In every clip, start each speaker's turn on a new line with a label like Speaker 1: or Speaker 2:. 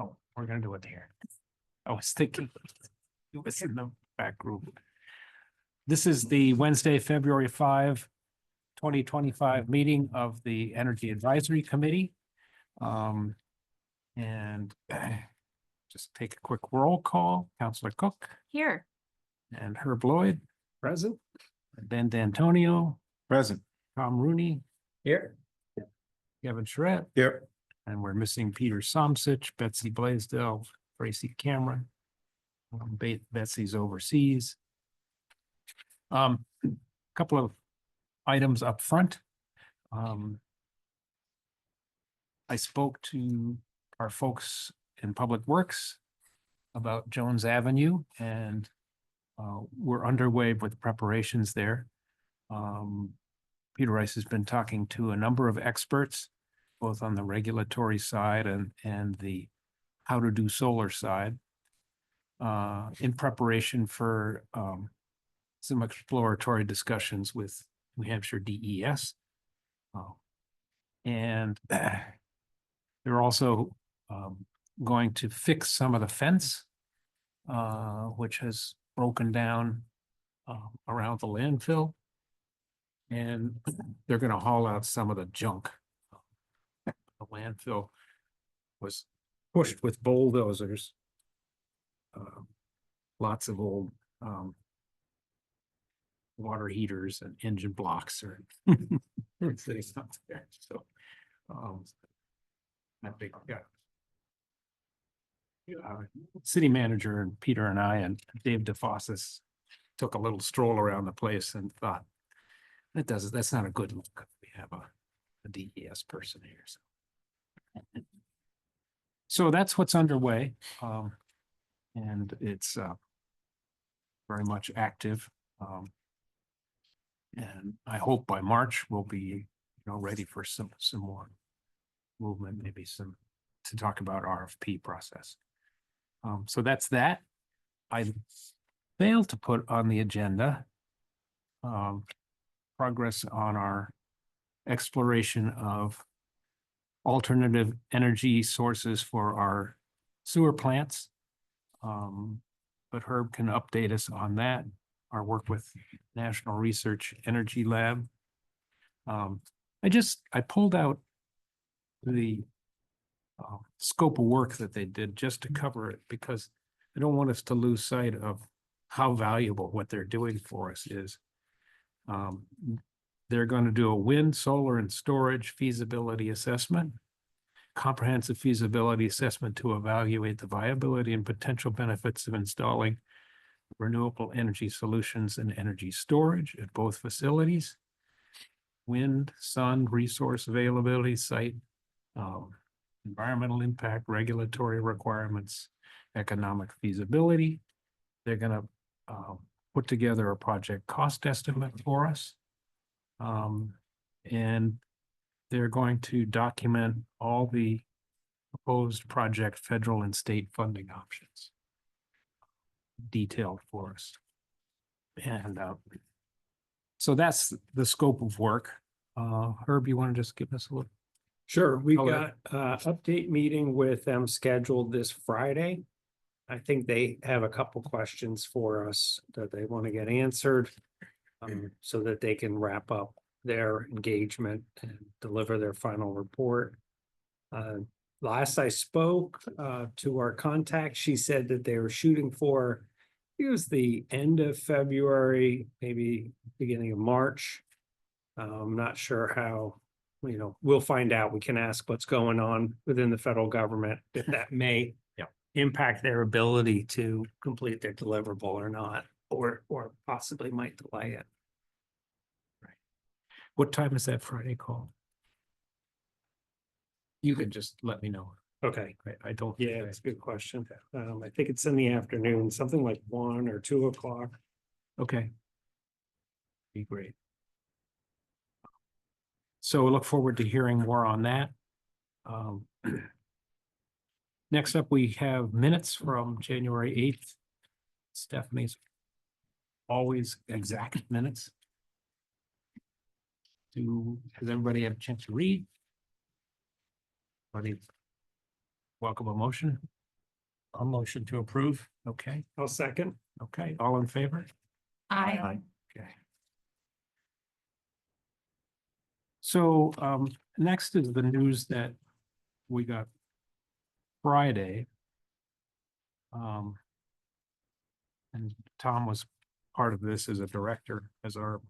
Speaker 1: Oh, we're gonna do it here. I was thinking it was in the back group. This is the Wednesday, February 5, 2025 meeting of the Energy Advisory Committee. And just take a quick roll call. Counselor Cook
Speaker 2: Here.
Speaker 1: and Herb Lloyd. Present. Ben D'Antonio.
Speaker 3: Present.
Speaker 1: Tom Rooney.
Speaker 3: Here.
Speaker 1: Kevin Charette.
Speaker 3: Here.
Speaker 1: And we're missing Peter Somsich, Betsy Blaisdell, Tracy Cameron. Betsy's overseas. Couple of items up front. I spoke to our folks in Public Works about Jones Avenue, and we're underway with preparations there. Peter Rice has been talking to a number of experts, both on the regulatory side and the how to do solar side, in preparation for some exploratory discussions with New Hampshire DES. And they're also going to fix some of the fence, which has broken down around the landfill. And they're going to haul out some of the junk. The landfill was pushed with bulldozers. Lots of old water heaters and engine blocks are sitting up there. So that big, city manager and Peter and I and Dave DeFossis took a little stroll around the place and thought, that's not a good look. We have a DES person here. So that's what's underway. And it's very much active. And I hope by March we'll be, ready for some more movement, maybe some to talk about RFP process. So that's that. I failed to put on the agenda progress on our exploration of alternative energy sources for our sewer plants. But Herb can update us on that. Our work with National Research Energy Lab. I pulled out the scope of work that they did just to cover it, because I don't want us to lose sight of how valuable what they're doing for us is. They're going to do a wind, solar, and storage feasibility assessment, comprehensive feasibility assessment to evaluate the viability and potential benefits of installing renewable energy solutions and energy storage at both facilities, wind, sun, resource availability, site, environmental impact, regulatory requirements, economic feasibility. They're going to put together a project cost estimate for us. And they're going to document all the proposed project federal and state funding options detailed for us. And so that's the scope of work. Herb, you want to just give us a little?
Speaker 4: Sure, we've
Speaker 1: color?
Speaker 4: got update meeting with them scheduled this Friday. I think they have a couple questions for us that they want to get answered, so that they can wrap up their engagement and deliver their final report. Last I spoke to our contact, she said that they were shooting for, it was the end of February, maybe beginning of March. I'm not sure how, we'll find out. We can ask what's going on within the federal government, if that may impact their ability to complete their deliverable or not, or possibly might delay it.
Speaker 1: What time is that Friday call? You can just let me know.
Speaker 4: Okay.
Speaker 1: I don't.
Speaker 4: Yeah, it's a good question. I think it's in the afternoon, something like 1 or 2 o'clock.
Speaker 1: Okay. Be great. So we look forward to hearing more on that. Next up, we have minutes from January 8th. Stephanie's always exact minutes. Has everybody had a chance to read? welcome a motion.
Speaker 2: I'll motion to approve.
Speaker 1: Okay,
Speaker 4: I'll second.
Speaker 1: okay, all in favor?
Speaker 3: Aye.
Speaker 1: Okay. So next is the news that we got Friday. And Tom was part of this as a director, as our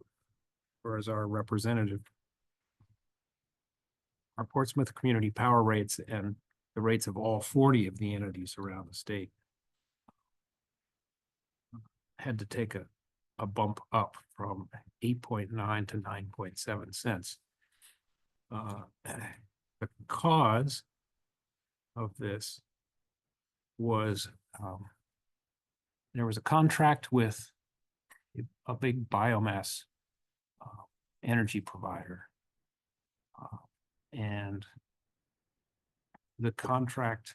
Speaker 1: representative. Our Portsmouth Community Power rates and the rates of all 40 of the entities around the state had to take a bump up from 8.9 to 9.7 cents. The cause of this was there was a contract with a big biomass energy provider. And the contract,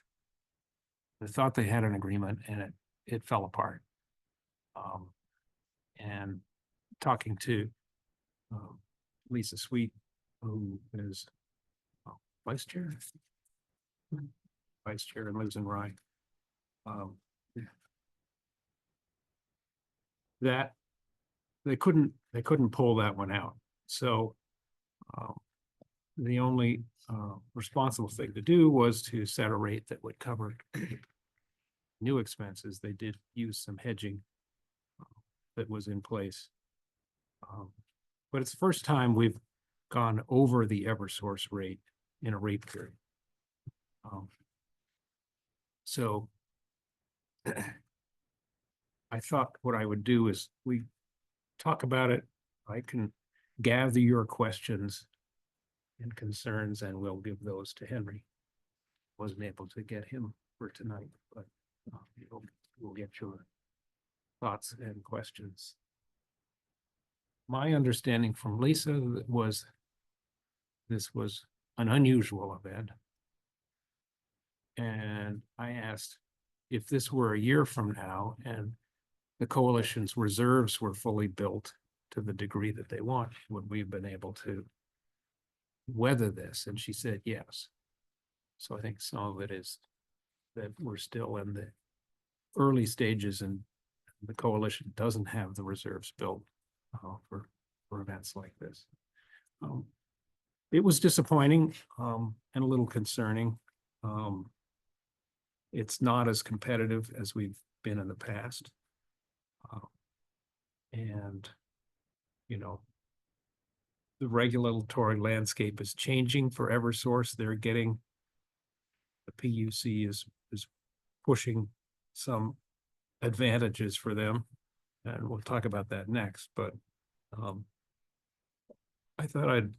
Speaker 1: they thought they had an agreement and it fell apart. And talking to Lisa Sweet, who is vice chair and lives in Rye. That they couldn't pull that one out. So the only responsible thing to do was to set a rate that would cover new expenses. They did use some hedging that was in place. But it's the first time we've gone over the Eversource rate in a rate period. So I thought what I would do is we talk about it. I can gather your questions and concerns and we'll give those to Henry. Wasn't able to get him for tonight, but we'll get your thoughts and questions. My understanding from Lisa was this was an unusual event. And I asked if this were a year from now and the coalition's reserves were fully built to the degree that they want, would we have been able to weather this? And she said yes. So I think some of it is that we're still in the early stages and the coalition doesn't have the reserves built for events like this. It was disappointing and a little concerning. It's not as competitive as we've been in the past. And, you know, the regulatory landscape is changing for Eversource. They're getting, the PUC is pushing some advantages for them. And we'll talk about that next, but I thought I'd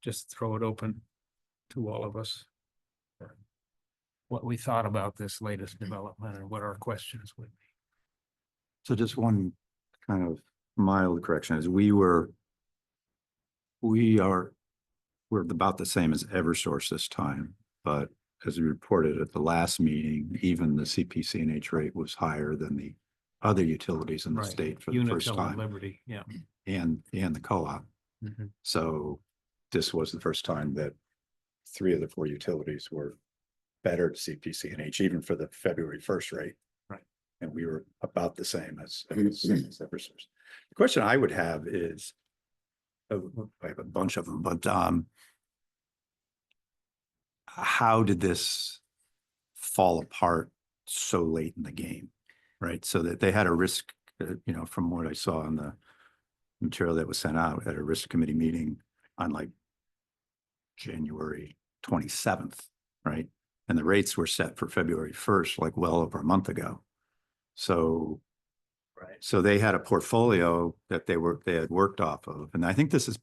Speaker 1: just throw it open to all of us. What we thought about this latest development and what our questions would be.
Speaker 5: So just one kind of mild correction is we're about the same as Eversource this time, but as we reported at the last meeting, even the CPC&H rate was higher than the other utilities in the
Speaker 1: Right.
Speaker 5: state for the first
Speaker 1: Unitil and
Speaker 5: time,
Speaker 1: Liberty, yeah.
Speaker 5: and the co-op.
Speaker 1: Mhm.
Speaker 5: So this was the first time that 3 of the 4 utilities were better to CPC&H, even for the February 1st rate.
Speaker 1: Right.
Speaker 5: And we were about the same as Eversource. The question I would have is, I have a bunch of them, but how did this fall apart so late in the game? Right, so that they had a risk, you know, from what I saw in the material that was sent out at a risk committee meeting on like January 27th, right? And the rates were set for February 1st, like well over a month ago. So,
Speaker 1: Right.
Speaker 5: so they had a portfolio that they had worked off of. And I think this is,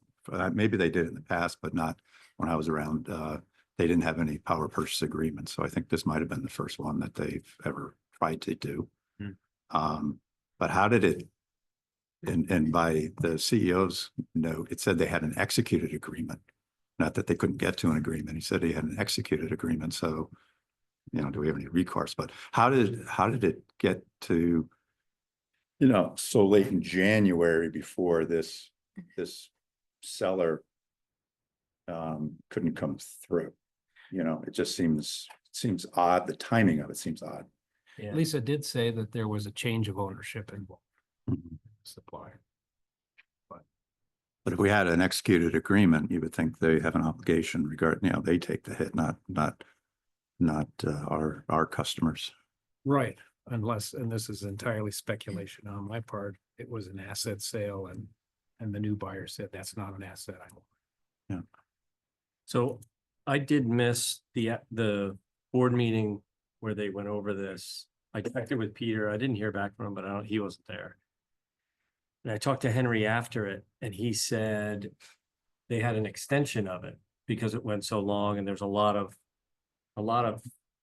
Speaker 5: maybe they did it in the past, but not when I was around. They didn't have any power purchase agreements. So I think this might've been the first one that they've ever tried to do. But how did it, and by the CEO's note, it said they had an executed agreement. Not that they couldn't get to an agreement. He said he had an executed agreement. So, you know, do we have any recourse? But how did it get to, you know, so late in January before this seller couldn't come through? You know, it just seems seems odd. The timing of it seems odd.
Speaker 2: Yeah.
Speaker 1: Lisa did say that there was a change of ownership involved, supplier.
Speaker 5: But if we had an executed agreement, you would think they have an obligation regarding, you know, they take the hit, not our customers.
Speaker 1: Right, unless, and this is entirely speculation on my part, it was an asset sale and the new buyer said that's not an asset.
Speaker 2: So I did miss the board meeting where they went over this. I connected with Peter. I didn't hear back from him, but he wasn't there. And I talked to Henry after it and he said they had an extension of it because it went so long and there's a lot of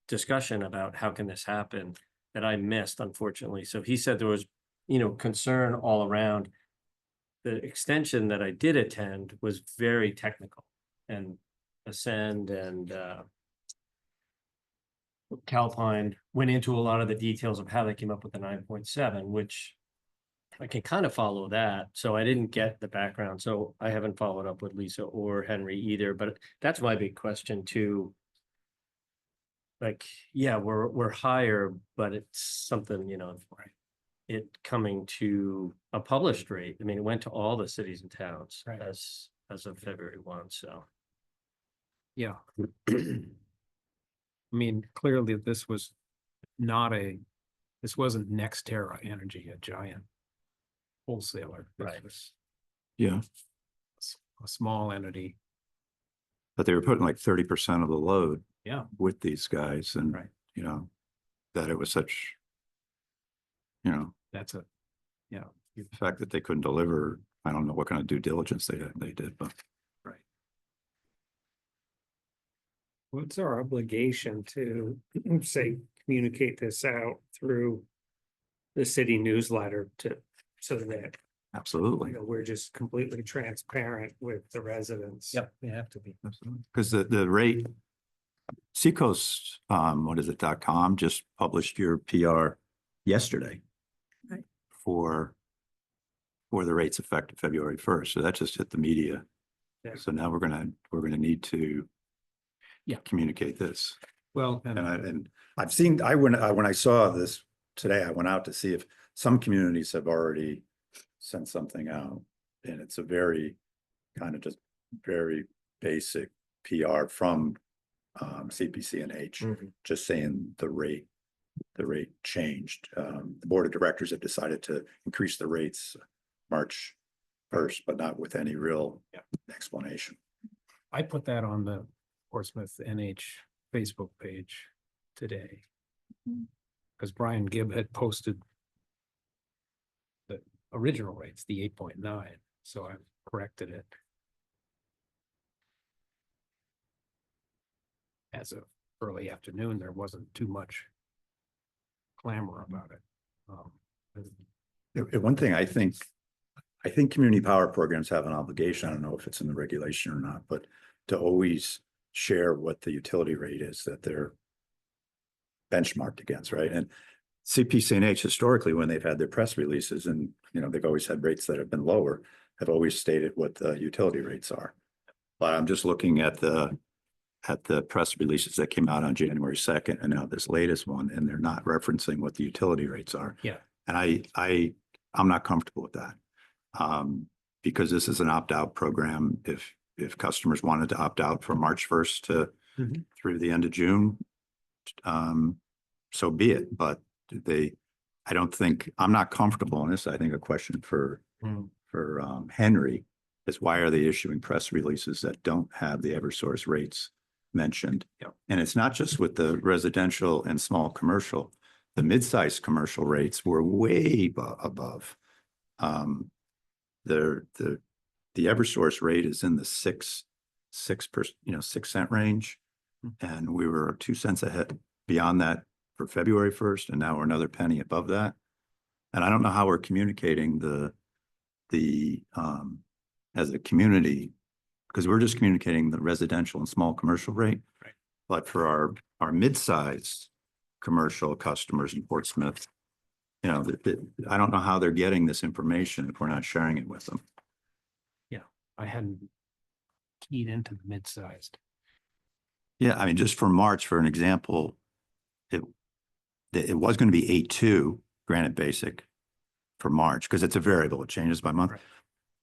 Speaker 2: discussion about how can this happen that I missed, unfortunately. So he said there was, concern all around. The extension that I did attend was very technical and Ascend and Calpine went into a lot of the details of how they came up with the 9.7, which I can kind of follow that. So I didn't get the background. So I haven't followed up with Lisa or Henry either, but that's my big question too. Like, yeah, we're higher, but it's something, it coming to a published rate. I mean, it went to all the cities and towns
Speaker 1: Right.
Speaker 2: as of February 1, so.
Speaker 1: Yeah. I mean, clearly this was this wasn't Nextera Energy, a giant wholesaler. This
Speaker 2: Right.
Speaker 1: was
Speaker 5: Yeah,
Speaker 1: a small entity.
Speaker 5: but they were putting like 30% of the load
Speaker 1: Yeah.
Speaker 5: with these guys and,
Speaker 1: Right.
Speaker 5: That it was such,
Speaker 1: That's a,
Speaker 5: the fact that they couldn't deliver, I don't know what kind of due diligence they did, but
Speaker 4: What's our obligation to say, communicate this out through the city newsletter so that,
Speaker 5: absolutely.
Speaker 4: we're just completely transparent with the residents?
Speaker 1: you have to be.
Speaker 5: Because the rate, Seacoast, what is it, .com just published your PR yesterday.
Speaker 4: Right.
Speaker 5: For the rates effective February 1st. So that just hit the media.
Speaker 4: Yeah.
Speaker 5: So now we're gonna need to communicate this.
Speaker 1: Well,
Speaker 5: And I've seen, when I saw this today, I went out to see if some communities have already sent something out. And it's a very kind of just very basic PR from CPC&H, just saying the rate changed. The board of directors have decided to increase the rates March 1st, but not with any real explanation.
Speaker 1: I put that on the Portsmouth NH Facebook page today. Because Brian Gibb had posted the original rates, the 8.9, so I corrected it. As of early afternoon, there wasn't too much clamor about it.
Speaker 5: One thing I think community power programs have an obligation, I don't know if it's in the regulation or not, but to always share what the utility rate is that they're benchmarked against, right? And CPC&H historically, when they've had their press releases and, they've always had rates that have been lower, have always stated what the utility rates are. But I'm just looking at the press releases that came out on January 2nd and now this latest one, and they're not referencing what the utility rates are.
Speaker 1: Yeah.
Speaker 5: And I'm not comfortable with that. Because this is an opt-out program. If customers wanted to opt out from March 1st to through the end of June, so be it. But I'm not comfortable in this. I think a question for Henry is why are they issuing press releases that don't have the Eversource rates mentioned?
Speaker 1: Yep.
Speaker 5: And it's not just with the residential and small commercial. The mid-sized commercial rates were way above. The Eversource rate is in the 6 cent range. And we were 2 cents ahead beyond that for February 1st, and now we're another penny above that. And I don't know how we're communicating as a community, because we're just communicating the residential and small commercial rate.
Speaker 1: Right.
Speaker 5: But for our mid-sized commercial customers in Portsmouth, I don't know how they're getting this information if we're not sharing it with them.
Speaker 1: I hadn't keyed into the mid-sized.
Speaker 5: Yeah, I mean, just for March, for an example, it was going to be 8.2 Granite Basic for March, because it's a variable, it changes by month.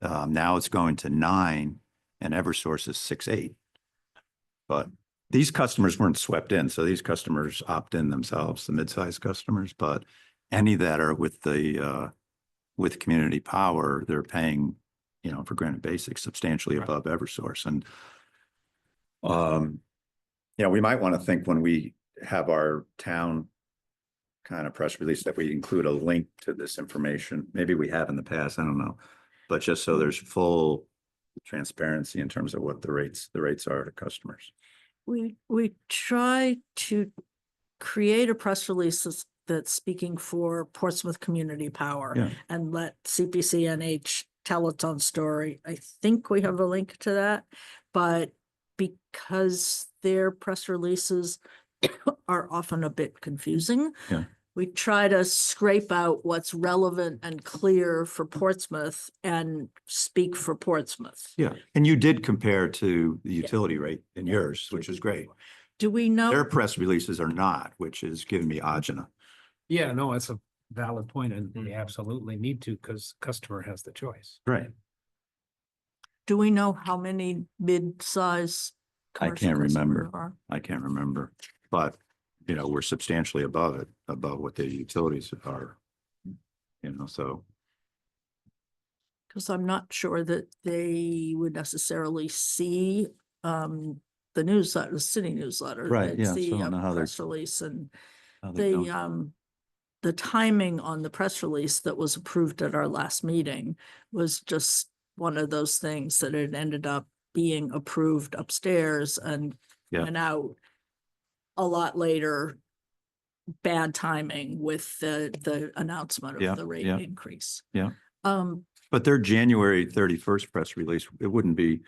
Speaker 1: Right.
Speaker 5: Now it's going to 9 and Eversource is 6.8. But these customers weren't swept in, so these customers opt in themselves, the mid-sized customers, but any that are with the with Community Power, they're paying, you know, for Granite Basic substantially
Speaker 1: Right.
Speaker 5: above Eversource. And yeah, we might want to think when we have our town kind of press release that we include a link to this information. Maybe we have in the past, I don't know. But just so there's full transparency in terms of what the rates are to customers.
Speaker 3: We try to create a press release that's speaking for Portsmouth Community Power
Speaker 5: Yeah.
Speaker 3: and let CPCNH tell its own story. I think we have a link to that, but because their press releases are often a bit confusing.
Speaker 5: Yeah.
Speaker 3: We try to scrape out what's relevant and clear for Portsmouth and speak for Portsmouth.
Speaker 5: Yeah, and you did compare to the utility rate in yours, which is great.
Speaker 3: Do we know?
Speaker 5: Their press releases are not, which is giving me agina.
Speaker 1: Yeah, no, it's a valid point, and we absolutely need to, because customer has the choice.
Speaker 5: Right.
Speaker 3: Do we know how many mid-size?
Speaker 5: I can't
Speaker 3: commercial customers
Speaker 5: remember.
Speaker 3: are?
Speaker 5: I can't remember, but you know, we're substantially above it, above what the utilities are. You know, so
Speaker 3: Because I'm not sure that they would necessarily see the newsletter, the city newsletter.
Speaker 5: Right,
Speaker 3: They'd
Speaker 5: yeah, so I
Speaker 3: see
Speaker 5: don't
Speaker 3: a
Speaker 5: know how they-
Speaker 3: press release, and
Speaker 5: how they don't-
Speaker 3: the timing on the press release that was approved at our last meeting was just one of those things that it ended up being approved upstairs and
Speaker 5: Yeah.
Speaker 3: went out a lot later. Bad timing with the announcement
Speaker 5: Yeah,
Speaker 3: of the rate
Speaker 5: yeah,
Speaker 3: increase.
Speaker 5: yeah.
Speaker 3: Um,
Speaker 5: But their January 31st press release, it wouldn't be,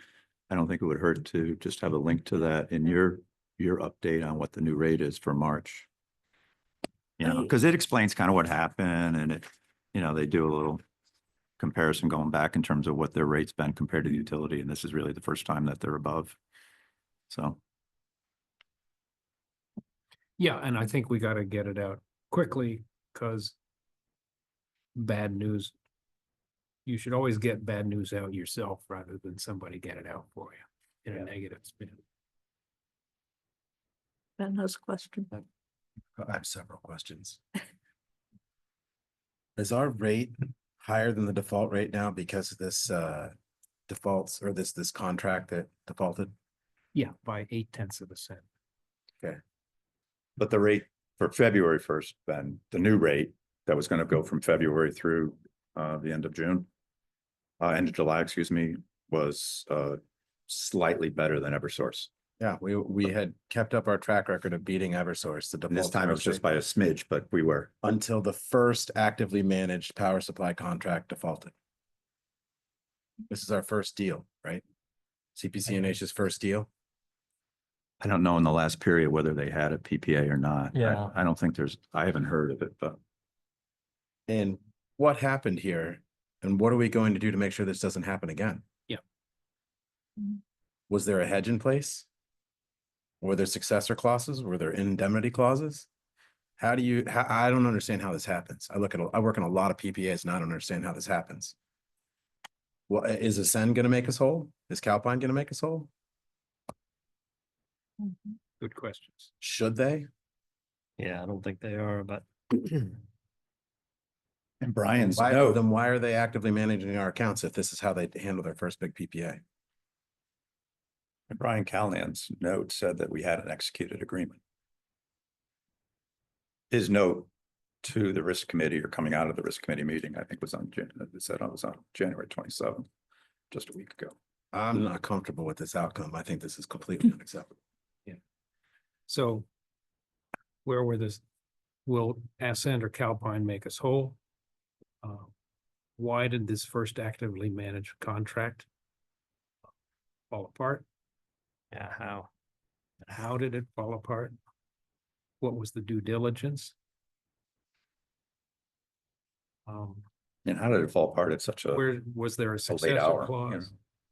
Speaker 5: I don't think it would hurt to just have a link to that in your update on what the new rate is for March. You know,
Speaker 3: I-
Speaker 5: because it explains kind of what happened and it, you know, they do a little comparison going back in terms of what their rate's been compared to the utility. And this is really the first time that they're above. So,
Speaker 1: Yeah, and I think we gotta get it out quickly, because bad news, you should always get bad news out yourself rather than somebody get it out for you in a negative spin.
Speaker 3: Ben has a question.
Speaker 6: I have several questions. Is our rate higher than the default rate now because of this defaults or this contract that defaulted?
Speaker 1: Yeah, by 0.8%.
Speaker 5: but the rate for February 1st, then the new rate that was going to go from February through the end of June, end of July, excuse me, was slightly better than Eversource.
Speaker 6: Yeah, we had kept up our track record of beating Eversource. The
Speaker 5: And this
Speaker 6: default
Speaker 5: time it was just by a smidge, but we were.
Speaker 6: until the first actively managed power supply contract defaulted. This is our first deal, right? CPCNH's first deal.
Speaker 5: I don't know in the last period whether they had a PPA or not.
Speaker 2: Yeah.
Speaker 5: I don't think I haven't heard of it, but
Speaker 6: And what happened here? And what are we going to do to make sure this doesn't happen again?
Speaker 1: Yeah.
Speaker 6: Was there a hedge in place? Were there successor clauses? Were there indemnity clauses? I don't understand how this happens. I work on a lot of PPAs and I don't understand how this happens. Well, is Ascend gonna make us whole? Is Calpine gonna make us whole?
Speaker 1: Good questions.
Speaker 6: Should they?
Speaker 2: Yeah, I don't think they are, but
Speaker 5: and Brian's
Speaker 6: Why,
Speaker 5: note,
Speaker 6: then why are they actively managing our accounts if this is how they handle their first big PPA?
Speaker 5: Brian Callahan's note said that we had an executed agreement. His note to the risk committee or coming out of the risk committee meeting, I think was on, it said I was on January 27th, just a week ago.
Speaker 6: I'm not comfortable with this outcome. I think this is completely unacceptable.
Speaker 1: So where were this, will Ascend or Calpine make us whole? Why did this first actively managed contract fall apart?
Speaker 2: yeah, how?
Speaker 1: How did it fall apart? What was the due diligence?
Speaker 5: And how did it fall apart at such a
Speaker 1: Where was there a successor
Speaker 5: hour, you
Speaker 1: clause?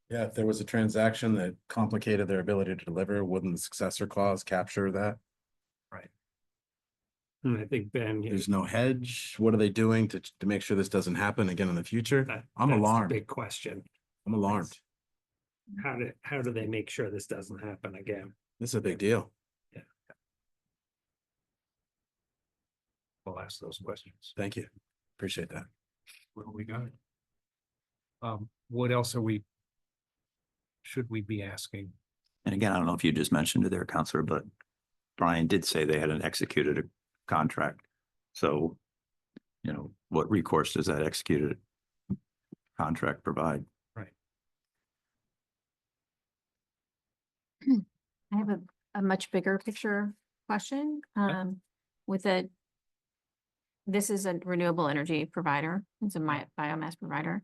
Speaker 6: Yeah, if there was a transaction that complicated their ability to deliver, wouldn't the successor clause capture that?
Speaker 4: And I think Ben.
Speaker 6: There's no hedge. What are they doing to make sure this doesn't happen again in the future? I'm
Speaker 4: that's the
Speaker 6: alarmed.
Speaker 4: Big question.
Speaker 6: I'm alarmed.
Speaker 4: How do they make sure this doesn't happen again?
Speaker 6: This is a big deal.
Speaker 1: We'll ask those questions.
Speaker 6: Thank you. Appreciate that.
Speaker 1: What do we got? What else should we be asking?
Speaker 5: And again, I don't know if you just mentioned it there, Counselor, but Brian did say they hadn't executed a contract. So, you know, what recourse does that executed contract provide?
Speaker 7: I have a much bigger picture question. This is a renewable energy provider. It's a biomass provider.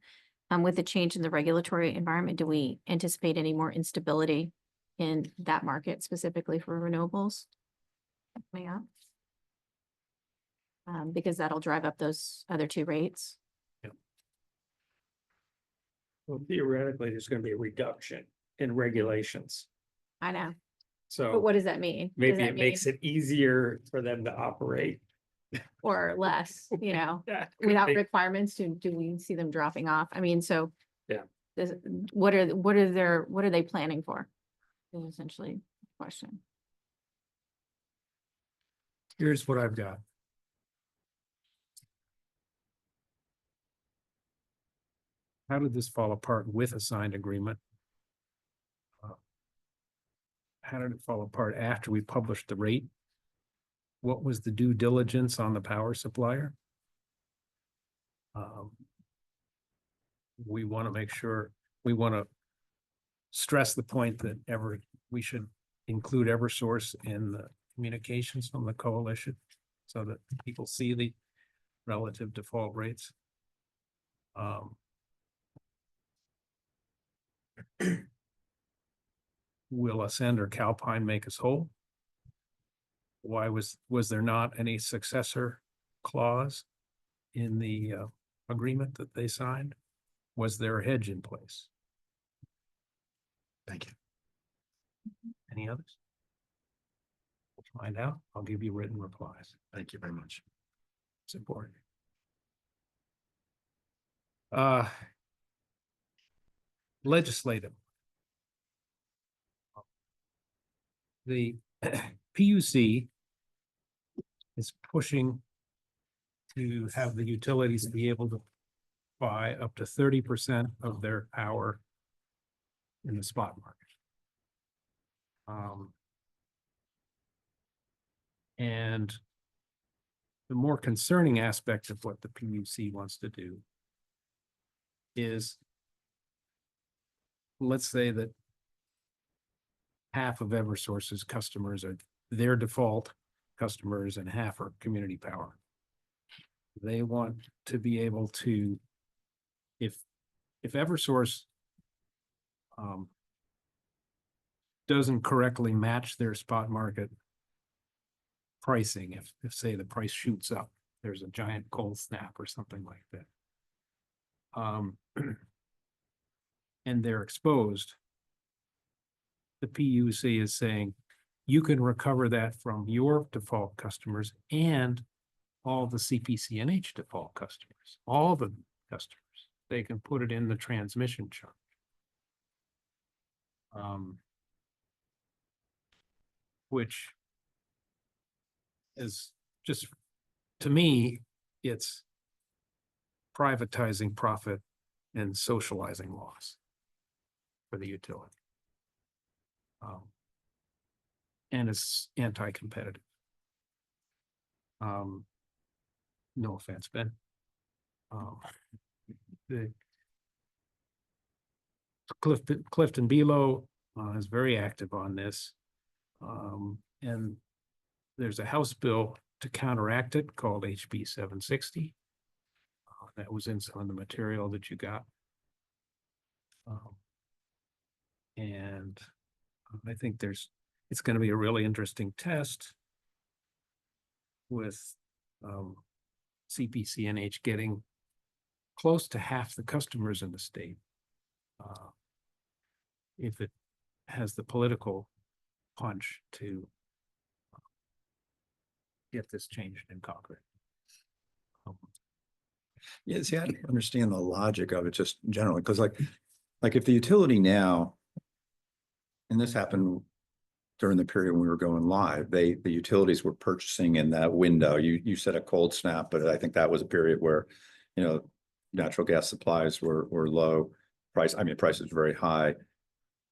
Speaker 7: With the change in the regulatory environment, do we anticipate any more instability in that market specifically for renewables coming up? Because that'll drive up those other two rates.
Speaker 4: Well, theoretically, there's gonna be a reduction in regulations.
Speaker 7: I know, but
Speaker 4: So
Speaker 7: what does that mean? Does
Speaker 4: maybe
Speaker 7: that
Speaker 4: it makes
Speaker 7: mean-
Speaker 4: it easier for them to operate.
Speaker 7: Or less, you know,
Speaker 4: Yeah, could
Speaker 7: without
Speaker 4: be.
Speaker 7: requirements, do we see them dropping off? I mean, so.
Speaker 4: Yeah.
Speaker 7: What are they planning for? Is essentially the question.
Speaker 1: Here's what I've got. How did this fall apart with a signed agreement? How did it fall apart after we published the rate? What was the due diligence on the power supplier? We want to make sure, we want to stress the point that we should include Eversource in the communications from the coalition so that people see the relative default rates. Will Ascend or Calpine make us whole? Why was there not any successor clause in the agreement that they signed? Was there a hedge in place?
Speaker 6: Thank you.
Speaker 1: Any others? We'll find out. I'll give you written replies.
Speaker 6: Thank you very much.
Speaker 1: It's important. Legislative. The PUC is pushing to have the utilities be able to buy up to 30% of their power in the spot market. And the more concerning aspect of what the PUC wants to do is, let's say that half of Eversource's customers are their default customers and half are community power. They want to be able to, if Eversource doesn't correctly match their spot market pricing, if say the price shoots up, there's a giant cold snap or something like that. And they're exposed, the PUC is saying, you can recover that from your default customers and all the CPCNH default customers, all the customers. They can put it in the transmission charge. Which is just, to me, it's privatizing profit and socializing loss for the utility. And it's anti-competitive. No offense, Ben. The Clifton Belo is very active on this. And there's a House bill to counteract it called HB 760. That was in some of the material that you got. And I think it's going to be a really interesting test with CPCNH getting close to half the customers in the state. if it has the political punch to get this changed in Concord.
Speaker 5: Yeah, see, I don't understand the logic of it just generally, because like if the utility now, and this happened during the period when we were going live, the utilities were purchasing in that window. You said a cold snap, but I think that was a period where, natural gas supplies were low prices were very high.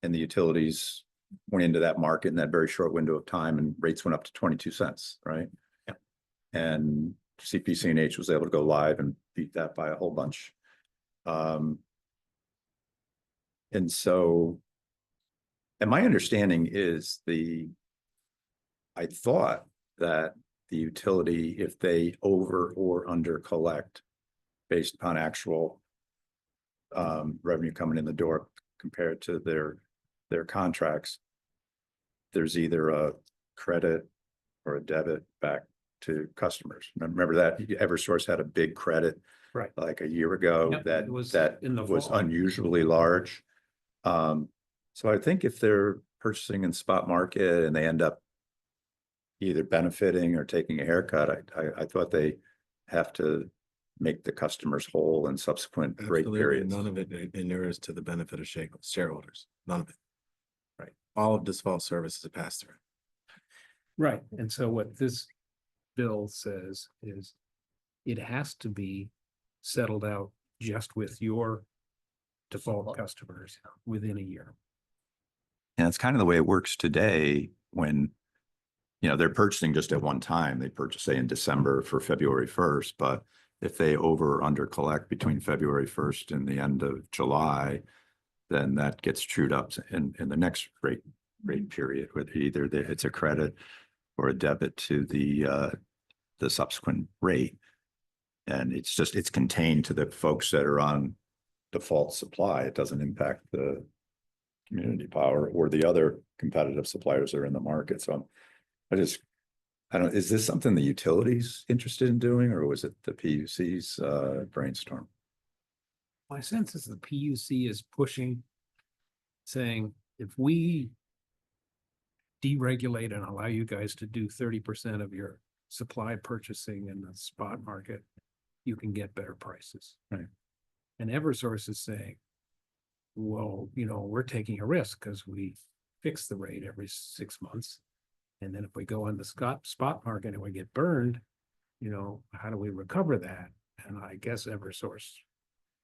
Speaker 5: And the utilities went into that market in that very short window of time and rates went up to 22 cents, right?
Speaker 1: Yeah.
Speaker 5: And CPC&H was able to go live and beat that by a whole bunch. And so, and my understanding is I thought that the utility, if they over or under collect based upon actual revenue coming in the door compared to their contracts, there's either a credit or a debit back to customers. Remember that Eversource had a big credit
Speaker 1: Right.
Speaker 5: like a year ago
Speaker 1: Yep,
Speaker 5: that
Speaker 1: it was
Speaker 5: that
Speaker 1: in the
Speaker 5: was
Speaker 1: fall.
Speaker 5: unusually large. So I think if they're purchasing in spot market and they end up either benefiting or taking a haircut, I thought they have to make the customers whole in subsequent rate
Speaker 6: Absolutely,
Speaker 5: periods.
Speaker 6: none of it inures to the benefit of shareholders, none of it.
Speaker 5: Right.
Speaker 6: All of default service is a pass through.
Speaker 1: Right, and so what this bill says is it has to be settled out just with your default customers within a year.
Speaker 5: And it's kind of the way it works today when, they're purchasing just at one time. They purchase, say, in December for February 1st, but if they over or under collect between February 1st and the end of July, then that gets trued up in the next rate period with either it's a credit or a debit to the subsequent rate. And it's contained to the folks that are on default supply. It doesn't impact the community power or the other competitive suppliers that are in the market. So is this something the utility's interested in doing, or was it the PUC's brainstorm?
Speaker 1: My sense is the PUC is pushing, saying, if we deregulate and allow you guys to do 30% of your supply purchasing in the spot market, you can get better prices.
Speaker 5: Right.
Speaker 1: And Eversource is saying, well, we're taking a risk because we fix the rate every 6 months. And then if we go on the spot market and we get burned, how do we recover that? And I guess Eversource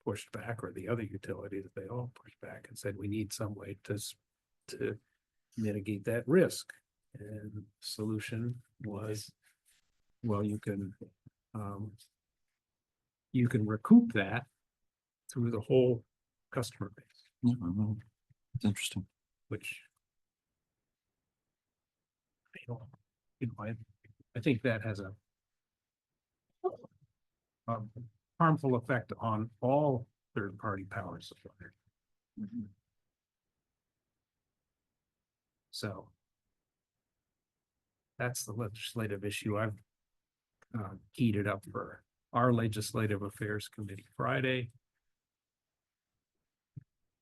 Speaker 1: pushed back, or the other utilities, they all pushed back and said, we need some way to mitigate that risk. And the solution was, well, you can recoup that through the whole customer base,
Speaker 5: It's interesting.
Speaker 1: which I think that has a harmful effect on all third-party power suppliers. So that's the legislative issue I've keyed it up for our Legislative Affairs Committee Friday.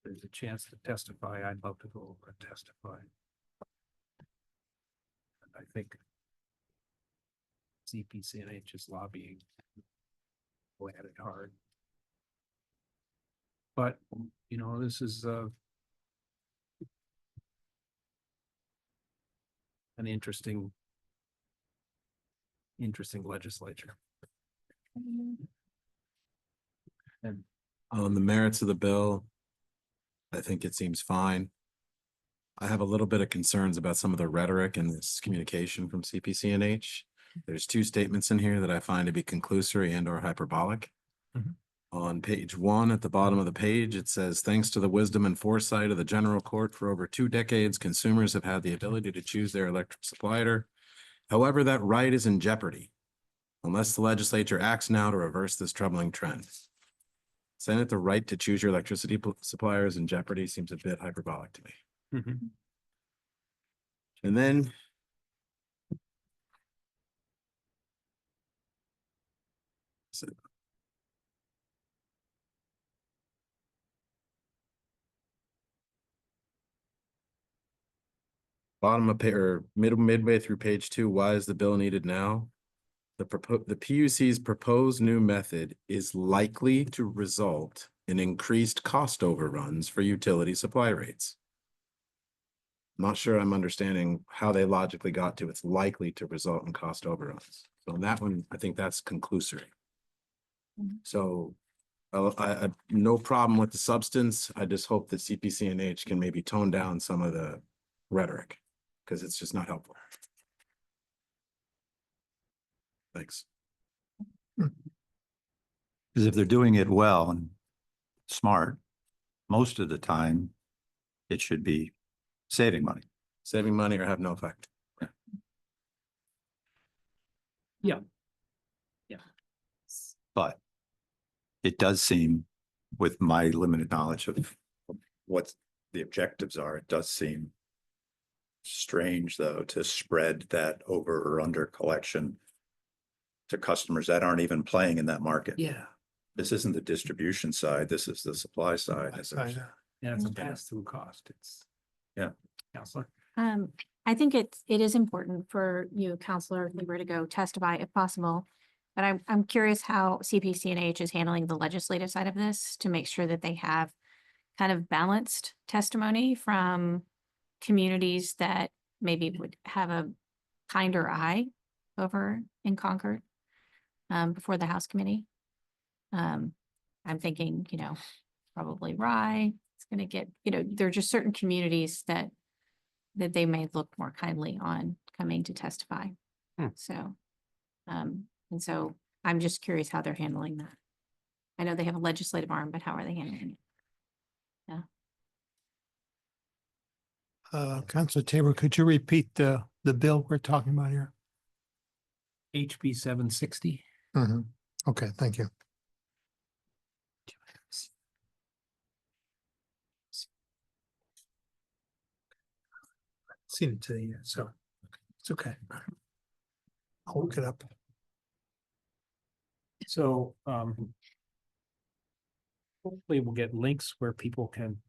Speaker 1: There's a chance to testify. I'd love to go over and testify. I think CPC&H is lobbying. Go at it hard. But, this is an interesting legislature. And
Speaker 6: On the merits of the bill, I think it seems fine. I have a little bit of concerns about some of the rhetoric in this communication from CPC&H. There's two statements in here that I find to be conclusory and or hyperbolic.
Speaker 1: Mhm.
Speaker 6: On page 1 at the bottom of the page, it says, thanks to the wisdom and foresight of the general court for over 2 decades, consumers have had the ability to choose their electric supplier. However, that right is in jeopardy unless the legislature acts now to reverse this troubling trend. Saying that the right to choose your electricity supplier is in jeopardy seems a bit hyperbolic to me.
Speaker 1: Mhm.
Speaker 6: And then bottom of or midway through page 2, why is the bill needed now? The PUC's proposed new method is likely to result in increased cost overruns for utility supply rates. I'm not sure I'm understanding how they logically got to it's likely to result in cost overruns. So on that one, I think that's conclusory.
Speaker 7: Mhm.
Speaker 6: So I no problem with the substance. I just hope that CPCNH can maybe tone down some of the rhetoric because it's just not helpful. Thanks.
Speaker 5: Because if they're doing it well and smart, most of the time, it should be saving money.
Speaker 6: Saving money or have no effect.
Speaker 5: But it does seem, with my limited knowledge of what the objectives are, it does seem strange, though, to spread that over or under collection to customers that aren't even playing in that market.
Speaker 1: Yeah.
Speaker 5: This isn't the distribution side, this is the supply side.
Speaker 1: Yeah, it's a pass-through cost. It's.
Speaker 5: Yeah.
Speaker 1: Counselor.
Speaker 7: I think it is important for you, Counselor Lieber, to go testify if possible. But I'm curious how CPCNH is handling the legislative side of this to make sure that they have kind of balanced testimony from communities that maybe would have a kinder eye over in Concord before the House Committee. I'm thinking, probably Rye. It's going to get, there are just certain communities that they may look more kindly on coming to testify. So, and so I'm just curious how they're handling that. I know they have a legislative arm, but how are they handling it?
Speaker 8: Councilor Tabor, could you repeat the bill we're talking about here?
Speaker 1: HB 760.
Speaker 8: Okay, thank you. Seen it today, so it's okay. I'll look it up.
Speaker 1: So, hopefully we'll get links where people can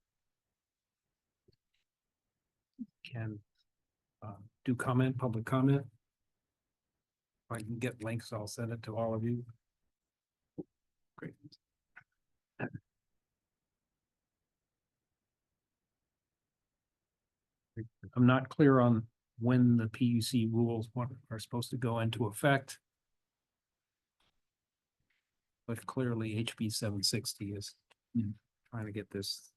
Speaker 1: do public comment. If I can get links, I'll send it to all of you. Great. I'm not clear on when the PUC rules are supposed to go into effect. But clearly HB 760 is trying to get this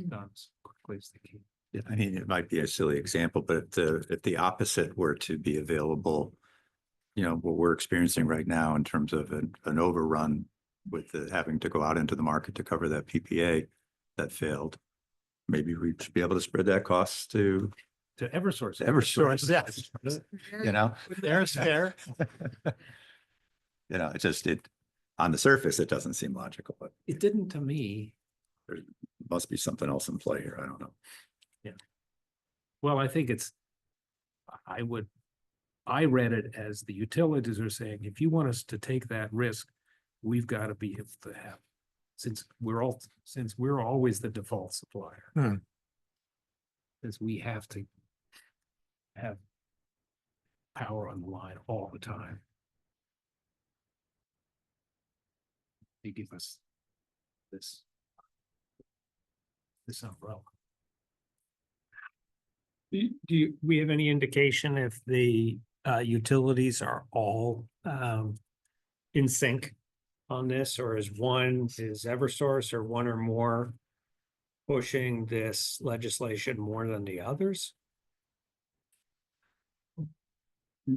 Speaker 1: done as quickly as they can.
Speaker 5: Yeah, I mean, it might be a silly example, but if the opposite were to be available, what we're experiencing right now in terms of an overrun with having to go out into the market to cover that PPA that failed, maybe we should be able to spread that cost to
Speaker 1: Eversource.
Speaker 5: Eversource.
Speaker 8: Yes.
Speaker 5: There's fair. On the surface, it doesn't seem logical, but
Speaker 1: It didn't to me.
Speaker 5: there must be something else in play here. I don't know.
Speaker 1: Well, I think I read it as the utilities are saying, if you want us to take that risk, we've got to be able to have, since we're always the default supplier. Since we have to have power on the line all the time. They give us this umbrella.
Speaker 4: Do we have any indication if the utilities are all in sync on this, or is Eversource or one or more pushing this legislation more than the others?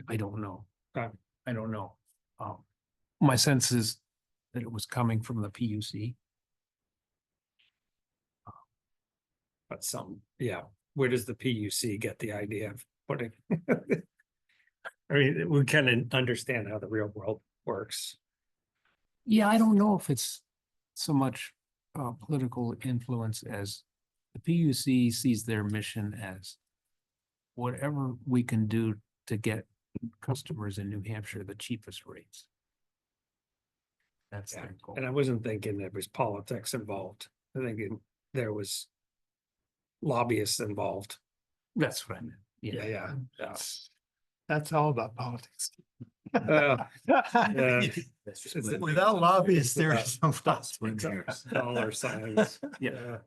Speaker 1: I don't know. I don't know. My sense is that it was coming from the PUC.
Speaker 4: But where does the PUC get the idea of putting? I mean, we kind of understand how the real world works.
Speaker 1: Yeah, I don't know if it's so much political influence as the PUC sees their mission as whatever we can do to get customers in New Hampshire the cheapest rates. That's their goal.
Speaker 4: And I wasn't thinking there was politics involved. I think there was lobbyists involved.
Speaker 1: That's what I meant.
Speaker 4: Yeah.
Speaker 8: That's all about politics.
Speaker 4: Yeah.
Speaker 8: Without lobbyists, there is no politics.
Speaker 4: Dollar signs.
Speaker 1: Yeah.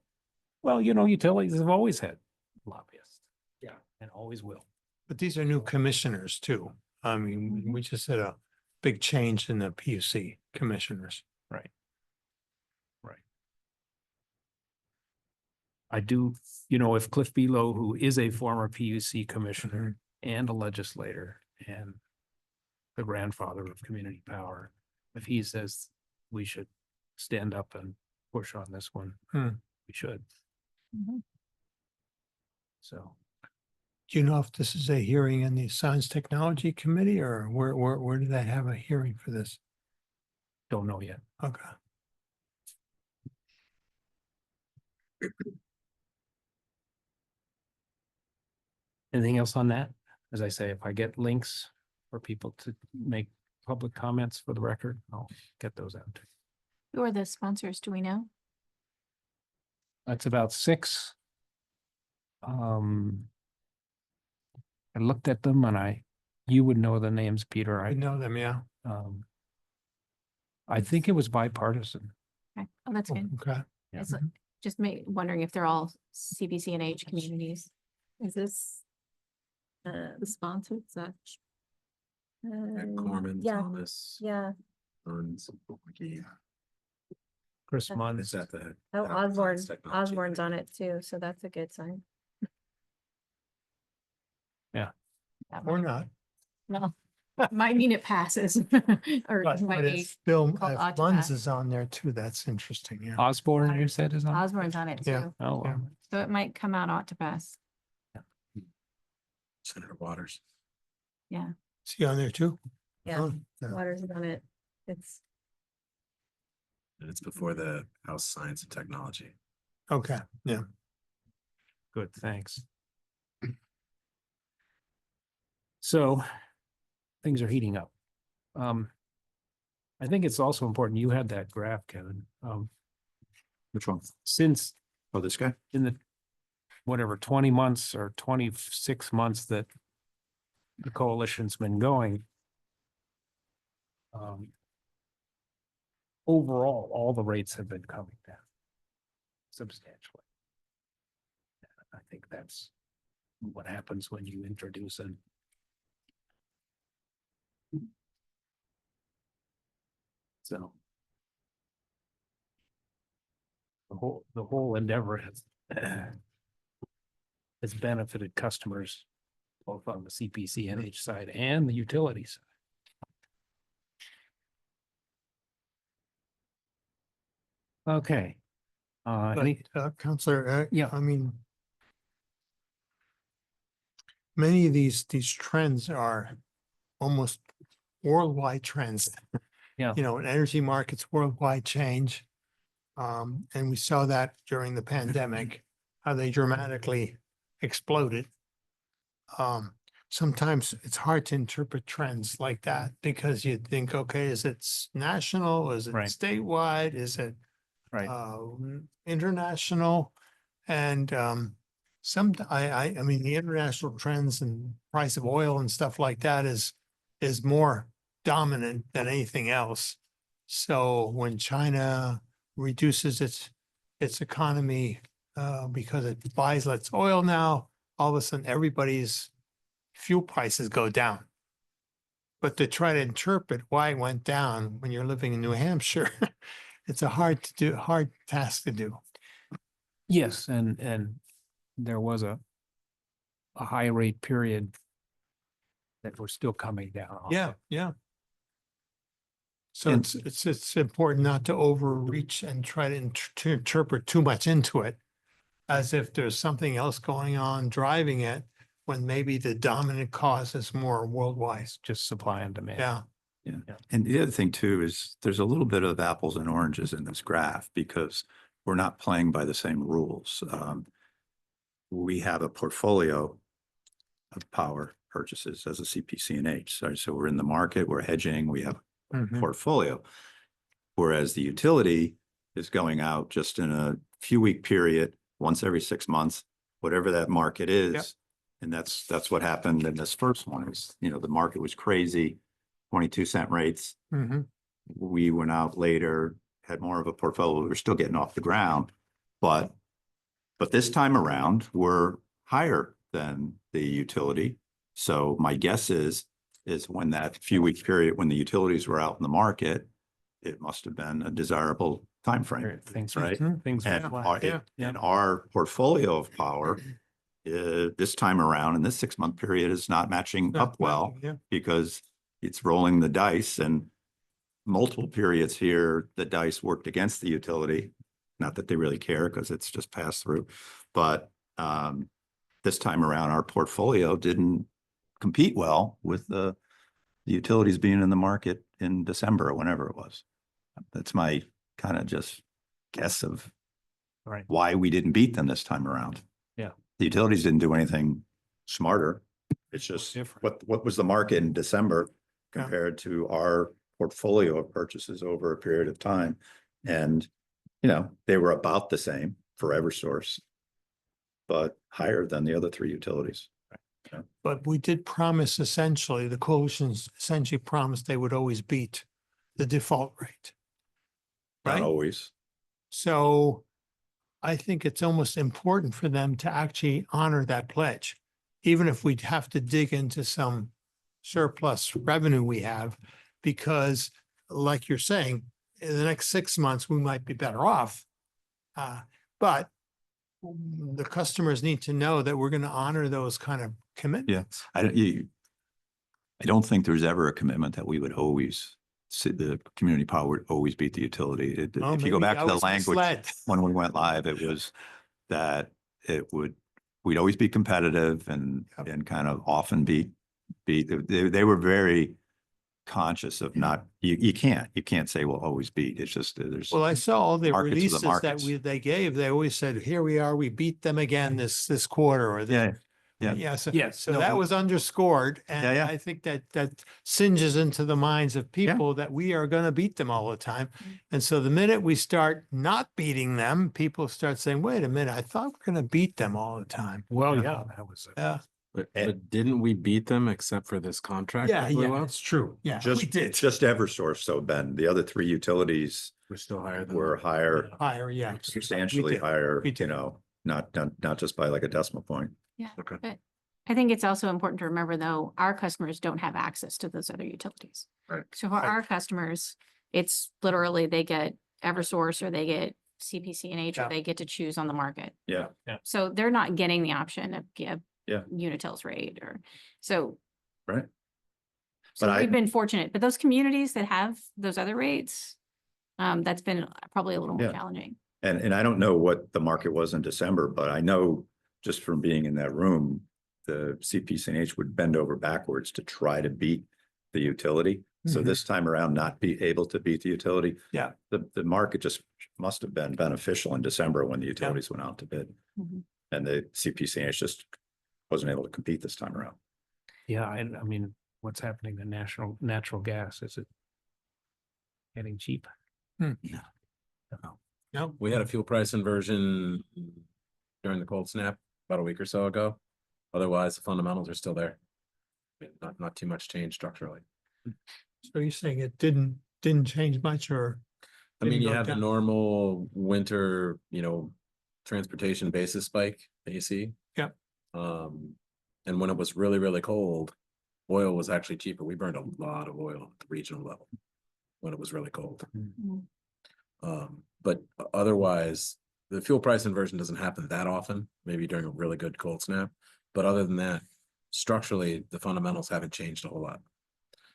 Speaker 1: Well, you know, utilities have always had lobbyists.
Speaker 4: Yeah.
Speaker 1: And always will.
Speaker 8: But these are new commissioners too. I mean, we just had a big change in the PUC commissioners.
Speaker 1: Right. Right. I do, you know, if Cliff Below, who is a former PUC commissioner and a legislator and the grandfather of community power, if he says we should stand up and push on this one, we should.
Speaker 7: Mhm.
Speaker 1: So,
Speaker 8: Do you know if this is a hearing in the Science Technology Committee or where do they have a hearing for this?
Speaker 1: don't know yet.
Speaker 8: Okay.
Speaker 1: Anything else on that? As I say, if I get links for people to make public comments for the record, I'll get those out. to you.
Speaker 7: Who are the sponsors? Do we know?
Speaker 1: That's about 6. I looked at them and you would know the names, Peter.
Speaker 8: I know them, yeah.
Speaker 1: I think it was bipartisan.
Speaker 7: Okay. Oh, that's good.
Speaker 8: Okay.
Speaker 1: Yeah.
Speaker 7: It's just wondering if they're all CPC&H communities. Is this the sponsor? Is that?
Speaker 6: Corman,
Speaker 7: Yeah,
Speaker 6: Thomas,
Speaker 7: yeah.
Speaker 6: Burns, McGee.
Speaker 1: Chris Munn
Speaker 6: Is that the?
Speaker 7: Oh,
Speaker 6: that
Speaker 7: Osborne,
Speaker 6: Science Technology
Speaker 7: Osborne's on
Speaker 6: Committee.
Speaker 7: it too, so that's a good sign.
Speaker 1: Yeah.
Speaker 7: That
Speaker 8: Or
Speaker 7: might-
Speaker 8: not.
Speaker 7: No, might mean it passes. Or
Speaker 8: But
Speaker 7: might be,
Speaker 8: if Bill,
Speaker 7: called
Speaker 8: if
Speaker 7: odd to
Speaker 8: Munz
Speaker 7: pass.
Speaker 8: is on there too, that's interesting, yeah.
Speaker 1: Osborne, you said is on?
Speaker 7: Osborne's on it
Speaker 8: Yeah.
Speaker 7: too,
Speaker 1: Oh, well.
Speaker 7: so it might come out ought to pass.
Speaker 6: Senator Waters.
Speaker 7: Yeah,
Speaker 8: Is he on there too?
Speaker 7: yeah,
Speaker 8: Oh, yeah.
Speaker 7: Waters is on it. It's,
Speaker 6: And it's before the House Science and Technology.
Speaker 8: Okay, yeah.
Speaker 1: Good, thanks. So things are heating up. I think it's also important, you had that graph, Kevin,
Speaker 5: Which one?
Speaker 1: since
Speaker 5: Oh, this guy?
Speaker 1: in the whatever, 20 months or 26 months that the coalition's been going. Overall, all the rates have been coming down substantially. I think that's what happens when you introduce an so the whole endeavor has benefited customers both on the CPC&H side and the utility side. Okay. Any,
Speaker 8: But, Counselor,
Speaker 1: Yeah.
Speaker 8: I mean, many of these trends are almost worldwide trends.
Speaker 1: Yeah.
Speaker 8: You know, in energy markets, worldwide change. And we saw that during the pandemic, how they dramatically exploded. Sometimes it's hard to interpret trends like that because you think, okay, is it national? Is it
Speaker 1: Right.
Speaker 8: statewide? Is it
Speaker 1: right,
Speaker 8: international? And I mean, the international trends and price of oil and stuff like that is more dominant than anything else. So when China reduces its economy because it buys less oil now, all of a sudden everybody's fuel prices go down. But to try to interpret why it went down when you're living in New Hampshire, it's a hard task to do.
Speaker 1: yes, and there was a high rate period that we're still coming down off
Speaker 8: Yeah,
Speaker 1: of.
Speaker 8: yeah. So
Speaker 1: And-
Speaker 8: it's important not to overreach and try to interpret too much into it, as if there's something else going on driving it, when maybe the dominant cause is more worldwide.
Speaker 1: Just supply and demand.
Speaker 8: Yeah,
Speaker 5: And the other thing too is there's a little bit of apples and oranges in this graph because we're not playing by the same rules. We have a portfolio of power purchases as a CPC&H. So we're in the market, we're hedging, we have a
Speaker 8: Mhm.
Speaker 5: portfolio. Whereas the utility is going out just in a few week period, once every 6 months, whatever that market is, And that's what happened in this first one is, the market was crazy, 22-cent rates.
Speaker 8: Mhm.
Speaker 5: We went out later, had more of a portfolio. We were still getting off the ground, but this time around, we're higher than the utility. So my guess is when that few week period, when the utilities were out in the market, it must have been a desirable timeframe,
Speaker 1: Things,
Speaker 5: right?
Speaker 1: things. were
Speaker 5: And
Speaker 1: flat.
Speaker 5: our, and our portfolio of power, this time around in this 6-month period is not matching
Speaker 8: Not
Speaker 5: up well
Speaker 8: matching, yeah.
Speaker 5: because it's rolling the dice and multiple periods here, the dice worked against the utility. Not that they really care because it's just passed through, but this time around, our portfolio didn't compete well with the utilities being in the market in December or whenever it was. That's my kind of just guess of
Speaker 1: Right.
Speaker 5: why we didn't beat them this time around.
Speaker 1: Yeah.
Speaker 5: The utilities didn't do anything smarter. It's just
Speaker 1: different.
Speaker 5: what was the market in December
Speaker 8: Yeah.
Speaker 5: compared to our portfolio of purchases over a period of time. And, they were about the same for Eversource, but higher than the other 3 utilities.
Speaker 8: But we did promise essentially, the coalitions essentially promised they would always beat the default rate.
Speaker 5: Not
Speaker 8: Right?
Speaker 5: always.
Speaker 8: So I think it's almost important for them to actually honor that pledge, even if we'd have to dig into some surplus revenue we have, because like you're saying, in the next 6 months, we might be better off. But the customers need to know that we're going to honor those kind of commitments.
Speaker 5: I don't think there's ever a commitment that we would always the community power would always beat the utility.
Speaker 8: Oh,
Speaker 5: If you go
Speaker 8: maybe
Speaker 5: back
Speaker 8: I
Speaker 5: to the
Speaker 8: was
Speaker 5: language
Speaker 8: misled.
Speaker 5: when we went live, it was that we'd always be competitive and
Speaker 8: Yep.
Speaker 5: kind of often beat. They were very conscious of not, you can't say we'll always beat. It's just there's.
Speaker 8: Well, I saw all the
Speaker 5: Markets are the
Speaker 8: releases that
Speaker 5: markets.
Speaker 8: they gave. They always said, here we are, we beat them again this quarter or this.
Speaker 5: Yeah.
Speaker 8: Yeah, so,
Speaker 1: Yes,
Speaker 8: so
Speaker 1: no,
Speaker 8: that
Speaker 1: we-
Speaker 8: was underscored, and
Speaker 5: yeah.
Speaker 8: I think that singes into the minds of people that we are gonna beat them all the time. And so the minute we start not beating them, people start saying, wait a minute, I thought we're gonna beat them all the time.
Speaker 1: Well, yeah, that was.
Speaker 8: Yeah,
Speaker 6: But didn't we beat them except for this contract?
Speaker 8: yeah,
Speaker 6: that blew
Speaker 8: yeah,
Speaker 6: up?
Speaker 8: it's true. Yeah,
Speaker 5: Just,
Speaker 8: we did.
Speaker 5: just Eversource. So Ben, the other 3 utilities
Speaker 6: We're still higher than.
Speaker 5: were higher,
Speaker 8: Higher, yeah.
Speaker 5: substantially
Speaker 8: did.
Speaker 5: higher,
Speaker 8: We did.
Speaker 5: not just by like a decimal point.
Speaker 7: Yeah,
Speaker 6: Okay.
Speaker 7: but I think it's also important to remember, though, our customers don't have access to those other utilities.
Speaker 6: Right.
Speaker 7: So for
Speaker 8: Right.
Speaker 7: our customers, it's literally they get Eversource or they get CPC&H
Speaker 8: Yeah.
Speaker 7: or they get to choose on the market.
Speaker 5: Yeah.
Speaker 7: So they're not getting the option of
Speaker 5: Yeah.
Speaker 7: Unitil's rate or so.
Speaker 5: Right.
Speaker 7: So
Speaker 5: But
Speaker 7: we've been fortunate, but those communities that have those other rates, that's been probably a little more
Speaker 5: Yeah.
Speaker 7: challenging.
Speaker 5: And I don't know what the market was in December, but I know just from being in that room, the CPC&H would bend over backwards to try to beat the utility. So
Speaker 8: Mhm.
Speaker 5: this time around, not be able to beat the utility.
Speaker 8: Yeah.
Speaker 5: The market just must have been beneficial in December when the utilities went out to bid.
Speaker 7: Mhm.
Speaker 5: And the CPC&H just wasn't able to compete this time around.
Speaker 1: Yeah, and I mean, what's happening to natural gas? Is it getting cheap?
Speaker 8: No,
Speaker 6: We had a fuel price inversion during the cold snap about a week or so ago. Otherwise, the fundamentals are still there. Not too much change structurally.
Speaker 8: so you're saying it didn't change much or?
Speaker 6: I mean,
Speaker 8: didn't
Speaker 6: you
Speaker 8: go
Speaker 6: have the
Speaker 8: down?
Speaker 6: normal winter, transportation basis spike that you see.
Speaker 8: Yep.
Speaker 6: And when it was really, really cold, oil was actually cheaper. We burned a lot of oil at the regional level when it was really cold. But otherwise, the fuel price inversion doesn't happen that often, maybe during a really good cold snap. But other than that, structurally, the fundamentals haven't changed a whole lot.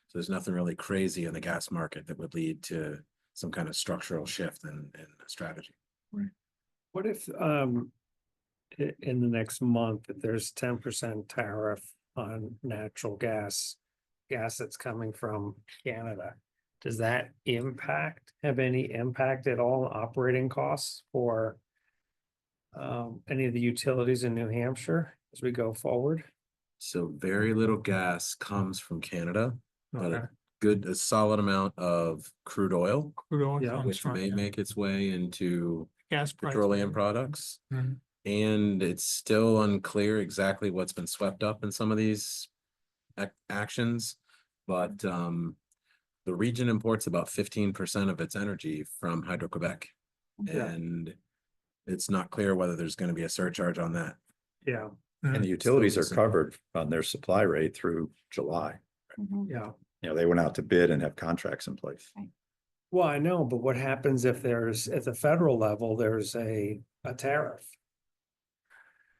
Speaker 6: So there's nothing really crazy in the gas market that would lead to some kind of structural shift in strategy.
Speaker 4: What if, in the next month, if there's 10% tariff on natural gas that's coming from Canada, does that have any impact at all on operating costs for any of the utilities in New Hampshire as we go forward?
Speaker 6: So very little gas comes from Canada, but
Speaker 4: Okay.
Speaker 6: a solid amount of crude oil,
Speaker 8: Crude oil
Speaker 4: Yeah.
Speaker 8: comes
Speaker 6: which
Speaker 8: from
Speaker 6: may make its way into
Speaker 8: gas price.
Speaker 6: petroleum products.
Speaker 8: Mhm.
Speaker 6: And it's still unclear exactly what's been swept up in some of these actions. But the region imports about 15% of its energy from Hydro-Quebec.
Speaker 4: Yeah.
Speaker 6: And it's not clear whether there's going to be a surcharge on that.
Speaker 4: Yeah,
Speaker 5: And the utilities are
Speaker 6: Still-
Speaker 5: covered on their supply rate through July.
Speaker 7: Mhm.
Speaker 4: yeah.
Speaker 5: You know, they went out to bid and have contracts in place.
Speaker 4: Well, I know, but what happens if there's, at the federal level, there's a tariff?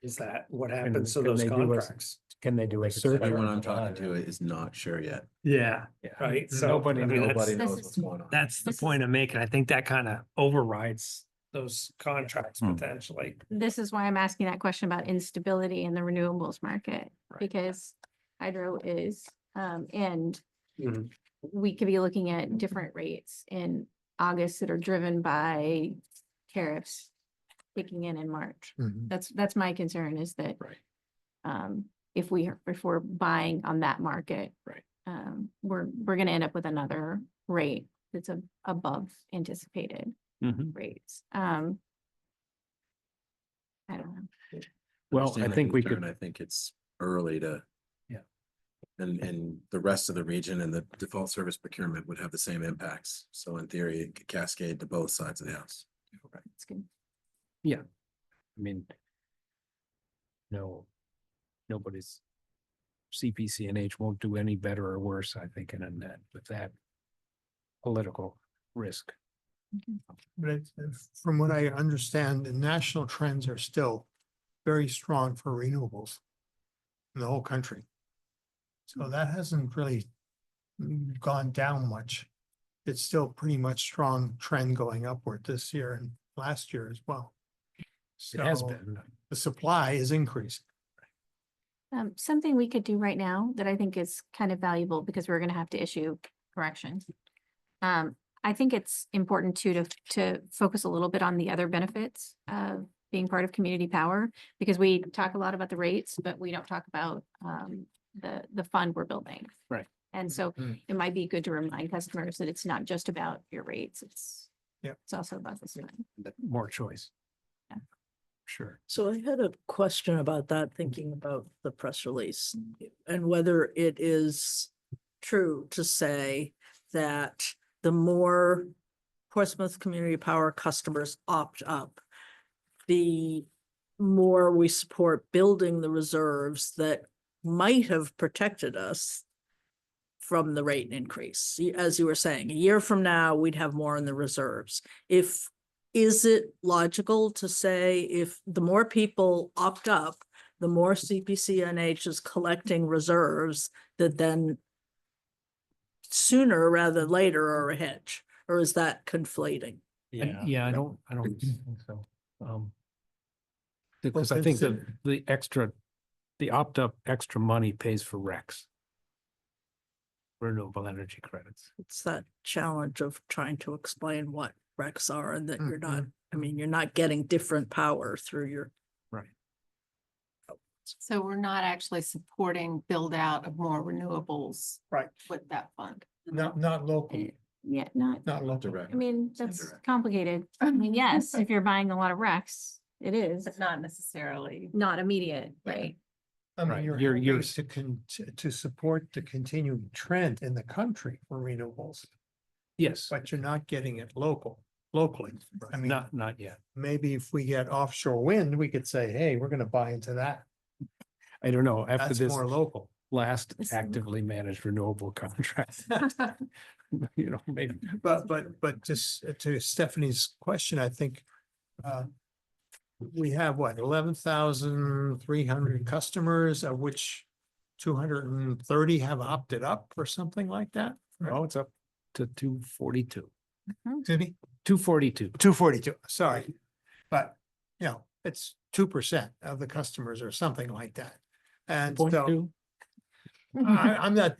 Speaker 4: Is that what happens to
Speaker 1: can
Speaker 4: those
Speaker 1: they do a-
Speaker 4: contracts?
Speaker 1: Can they do a
Speaker 2: Like it's
Speaker 6: Everyone
Speaker 1: surcharge?
Speaker 6: I'm talking to is not sure yet.
Speaker 4: Yeah,
Speaker 1: Yeah.
Speaker 4: right, so.
Speaker 1: Nobody
Speaker 4: I mean,
Speaker 1: knows.
Speaker 6: Nobody
Speaker 4: that's-
Speaker 6: knows
Speaker 7: This
Speaker 6: what's
Speaker 7: is-
Speaker 6: going on.
Speaker 4: That's the
Speaker 7: This
Speaker 4: point I'm making. I think that kind of overrides those contracts
Speaker 5: Hmm.
Speaker 4: potentially.
Speaker 7: This is why I'm asking that question about instability in the renewables market,
Speaker 4: Right.
Speaker 7: because hydro is, and
Speaker 4: Mhm.
Speaker 7: we could be looking at different rates in August that are driven by tariffs kicking in March.
Speaker 8: Mhm.
Speaker 7: That's my concern is that
Speaker 4: Right.
Speaker 7: if we're buying on that market.
Speaker 4: Right.
Speaker 7: We're gonna end up with another rate that's above anticipated
Speaker 1: Mhm.
Speaker 7: rates. I don't know.
Speaker 1: Well,
Speaker 6: Understand
Speaker 1: I
Speaker 6: the
Speaker 1: think we
Speaker 6: concern.
Speaker 1: could,
Speaker 6: I think it's early to.
Speaker 1: Yeah.
Speaker 6: And the rest of the region and the default service procurement would have the same impacts. So in theory, it could cascade to both sides of the house.
Speaker 7: It's good.
Speaker 1: I mean, no, nobody's CPCNH won't do any better or worse, I think, in a net with that political risk.
Speaker 8: But from what I understand, the national trends are still very strong for renewables in the whole country. So that hasn't really gone down much. It's still pretty much strong trend going upward this year and last year as well.
Speaker 1: It has
Speaker 8: So
Speaker 1: been.
Speaker 8: the supply is increasing.
Speaker 7: Something we could do right now that I think is kind of valuable because we're gonna have to issue corrections. I think it's important too to focus a little bit on the other benefits of being part of community power. Because we talk a lot about the rates, but we don't talk about the fund we're building.
Speaker 1: Right.
Speaker 7: And so
Speaker 8: Mm.
Speaker 7: it might be good to remind customers that it's not just about your rates, it's
Speaker 8: Yep.
Speaker 7: it's also about this fund.
Speaker 1: More choice.
Speaker 7: Yeah.
Speaker 1: Sure.
Speaker 3: So I had a question about that, thinking about the press release and whether it is true to say that the more Portsmouth Community Power customers opt up, the more we support building the reserves that might have protected us from the rate increase. As you were saying, a year from now, we'd have more in the reserves. Is it logical to say if the more people opt up, the more CPCNH is collecting reserves that then sooner rather than later are a hedge? Or is that conflating?
Speaker 1: Yeah, I don't think so. Because I think
Speaker 8: consider-
Speaker 1: the opt-up extra money pays for RECs. Renewable energy credits.
Speaker 3: It's that challenge of trying to explain what recs are and that you're not,
Speaker 8: Mhm.
Speaker 3: I mean, you're not getting different power through your.
Speaker 9: So we're not actually supporting build out of more renewables.
Speaker 8: Right.
Speaker 9: With that fund.
Speaker 8: Not local,
Speaker 7: Yeah, not,
Speaker 8: not local.
Speaker 6: Direct.
Speaker 7: I mean,
Speaker 6: It's
Speaker 7: that's
Speaker 6: indirect.
Speaker 7: complicated. I mean, yes, if you're buying a lot of RECs, it is
Speaker 9: But not necessarily.
Speaker 7: not immediate, right?
Speaker 8: I
Speaker 1: Right,
Speaker 8: mean, you're
Speaker 1: you're-
Speaker 8: helping to support the continuing trend in the country for renewables,
Speaker 1: Yes,
Speaker 8: but you're not getting it locally. I mean,
Speaker 1: not yet.
Speaker 8: maybe if we get offshore wind, we could say, hey, we're gonna buy into that.
Speaker 1: I don't know, after
Speaker 8: That's
Speaker 1: this
Speaker 8: more local.
Speaker 1: last
Speaker 7: This-
Speaker 1: actively managed renewable contract. You know, maybe.
Speaker 8: But just to Stephanie's question, I think we have what, 11,300 customers, of which 230 have opted up or something like that?
Speaker 1: Oh, it's up to 242.
Speaker 8: Excuse me?
Speaker 1: 242.
Speaker 8: 242, sorry. But, you know, it's 2% of the customers or something like that. And
Speaker 1: Point
Speaker 8: so
Speaker 1: two.
Speaker 8: I'm not,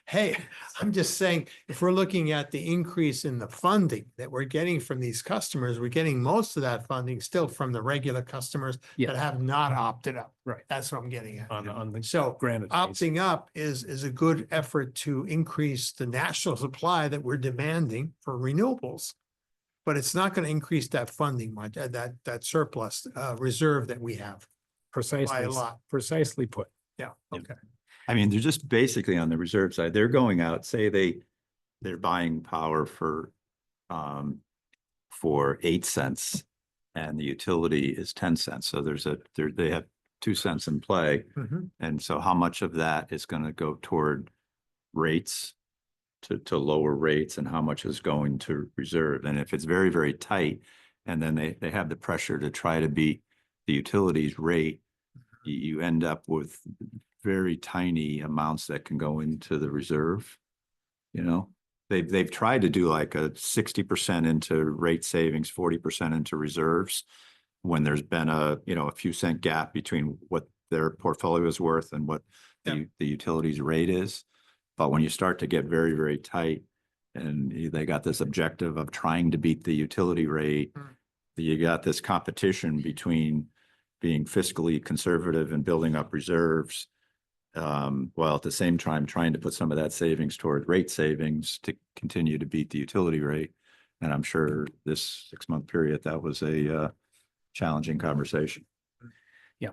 Speaker 8: hey, I'm just saying, if we're looking at the increase in the funding that we're getting from these customers, we're getting most of that funding still from the regular customers that
Speaker 1: Yeah.
Speaker 8: have not opted up.
Speaker 1: Right.
Speaker 8: That's what I'm getting at.
Speaker 1: On the
Speaker 8: So
Speaker 1: granted. case.
Speaker 8: opting up is a good effort to increase the national supply that we're demanding for renewables. but it's not gonna increase that funding much, that surplus, reserve that we have
Speaker 1: Precisely,
Speaker 8: by a lot.
Speaker 1: precisely put.
Speaker 8: Yeah, okay.
Speaker 5: I mean, they're just basically on the reserve side. They're going out, say they're buying power for 8 cents and the utility is 10 cents. So they have 2 cents in play.
Speaker 8: Mhm.
Speaker 5: And so how much of that is going to go toward rates to lower rates and how much is going to reserve? And if it's very, very tight, and then they have the pressure to try to beat the utilities rate, you end up with very tiny amounts that can go into the reserve. You know, they've tried to do like a 60% into rate savings, 40% into reserves. When there's been a few cent gap between what their portfolio is worth and what the utilities rate is. But when you start to get very, very tight and they got this objective of trying to beat the utility rate, you got this competition between being fiscally conservative and building up reserves, while at the same time trying to put some of that savings toward rate savings to continue to beat the utility rate. And I'm sure this 6-month period, that was a challenging conversation.
Speaker 1: Yeah.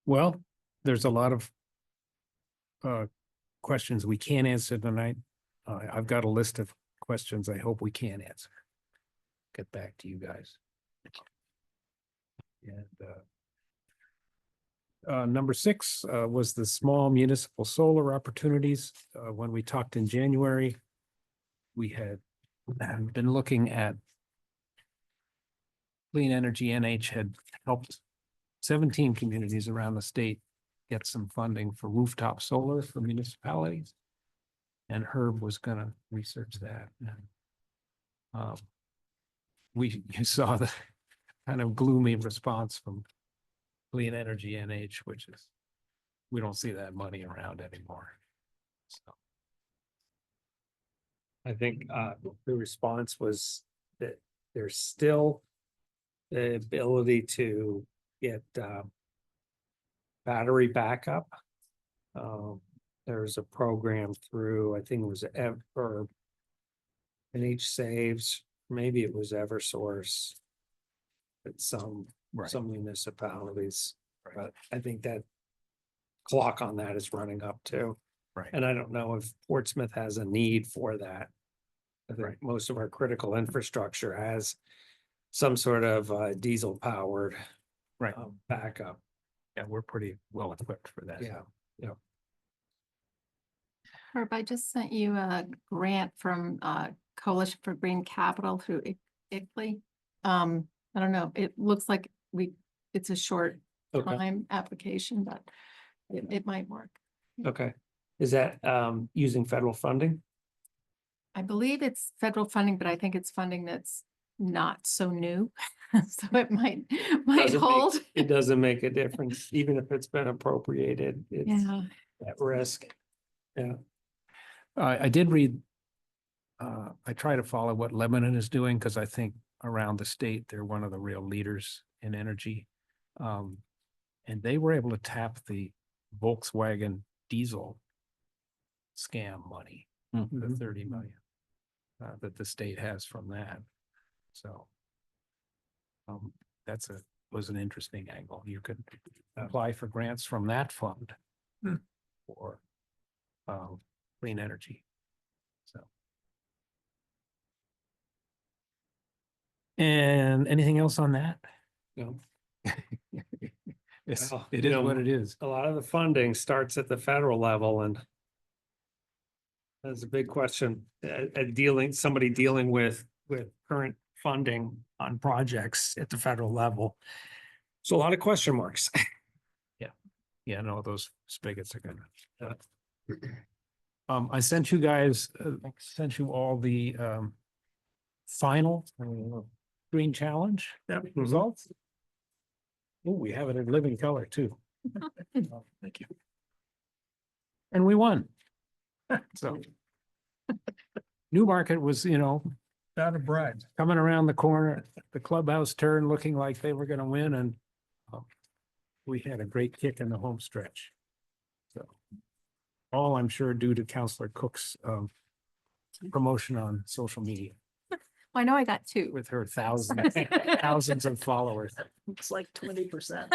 Speaker 1: Well, there's a lot of questions we can't answer tonight. I've got a list of questions I hope we can answer. Get back to you guys. And number 6 was the small municipal solar opportunities. When we talked in January, we had been looking at Clean Energy NH had helped 17 communities around the state get some funding for rooftop solar for municipalities. And Herb was gonna research that. And you saw the kind of gloomy response from Clean Energy NH, which is, we don't see that money around anymore. So,
Speaker 4: I think the response was that there's still the ability to get battery backup. There's a program through, I think it was NH Saves, maybe it was Eversource. But some municipalities, but I think that clock on that is running up too.
Speaker 1: Right.
Speaker 4: And I don't know if Portsmouth has a need for that. I think most of our critical infrastructure has some sort of diesel powered
Speaker 1: right.
Speaker 4: backup.
Speaker 1: Yeah, we're pretty well equipped for that.
Speaker 4: Yeah.
Speaker 9: Herb, I just sent you a grant from Coalition for Green Capital through ICLEI. I don't know, it looks like it's a short
Speaker 4: Okay.
Speaker 9: time application, but it might work.
Speaker 4: Okay. Is that using federal funding?
Speaker 9: I believe it's federal funding, but I think it's funding that's not so new. So it might
Speaker 4: Doesn't
Speaker 9: hold.
Speaker 4: It doesn't make a difference, even if it's been appropriated, it's
Speaker 9: Yeah,
Speaker 4: at risk. Yeah.
Speaker 1: I did read, I try to follow what Lebanon is doing because I think around the state, they're one of the real leaders in energy. And they were able to tap the Volkswagen diesel scam money, the 30 million that the state has from that. So was an interesting angle. You could apply for grants from that fund for clean energy. So. And anything else on that?
Speaker 4: No.
Speaker 1: Yes,
Speaker 4: Well,
Speaker 1: it
Speaker 4: you
Speaker 1: is
Speaker 4: know,
Speaker 1: what it is.
Speaker 4: A lot of the funding starts at the federal level and that's a big question, somebody dealing with current funding on projects at the federal level. So a lot of question marks.
Speaker 1: Yeah, no, those spigots are gonna. I sent you guys, sent you all the final Green Challenge results. Oh, we have it in living color too. Thank you. And we won. So. Newmarket was,
Speaker 8: Out of bread.
Speaker 1: coming around the corner, the clubhouse turn looking like they were gonna win and we had a great kick in the home stretch. So all I'm sure due to Counselor Cook's promotion on social media
Speaker 7: I know I got two.
Speaker 1: with her thousands of followers.
Speaker 3: Looks like 20%.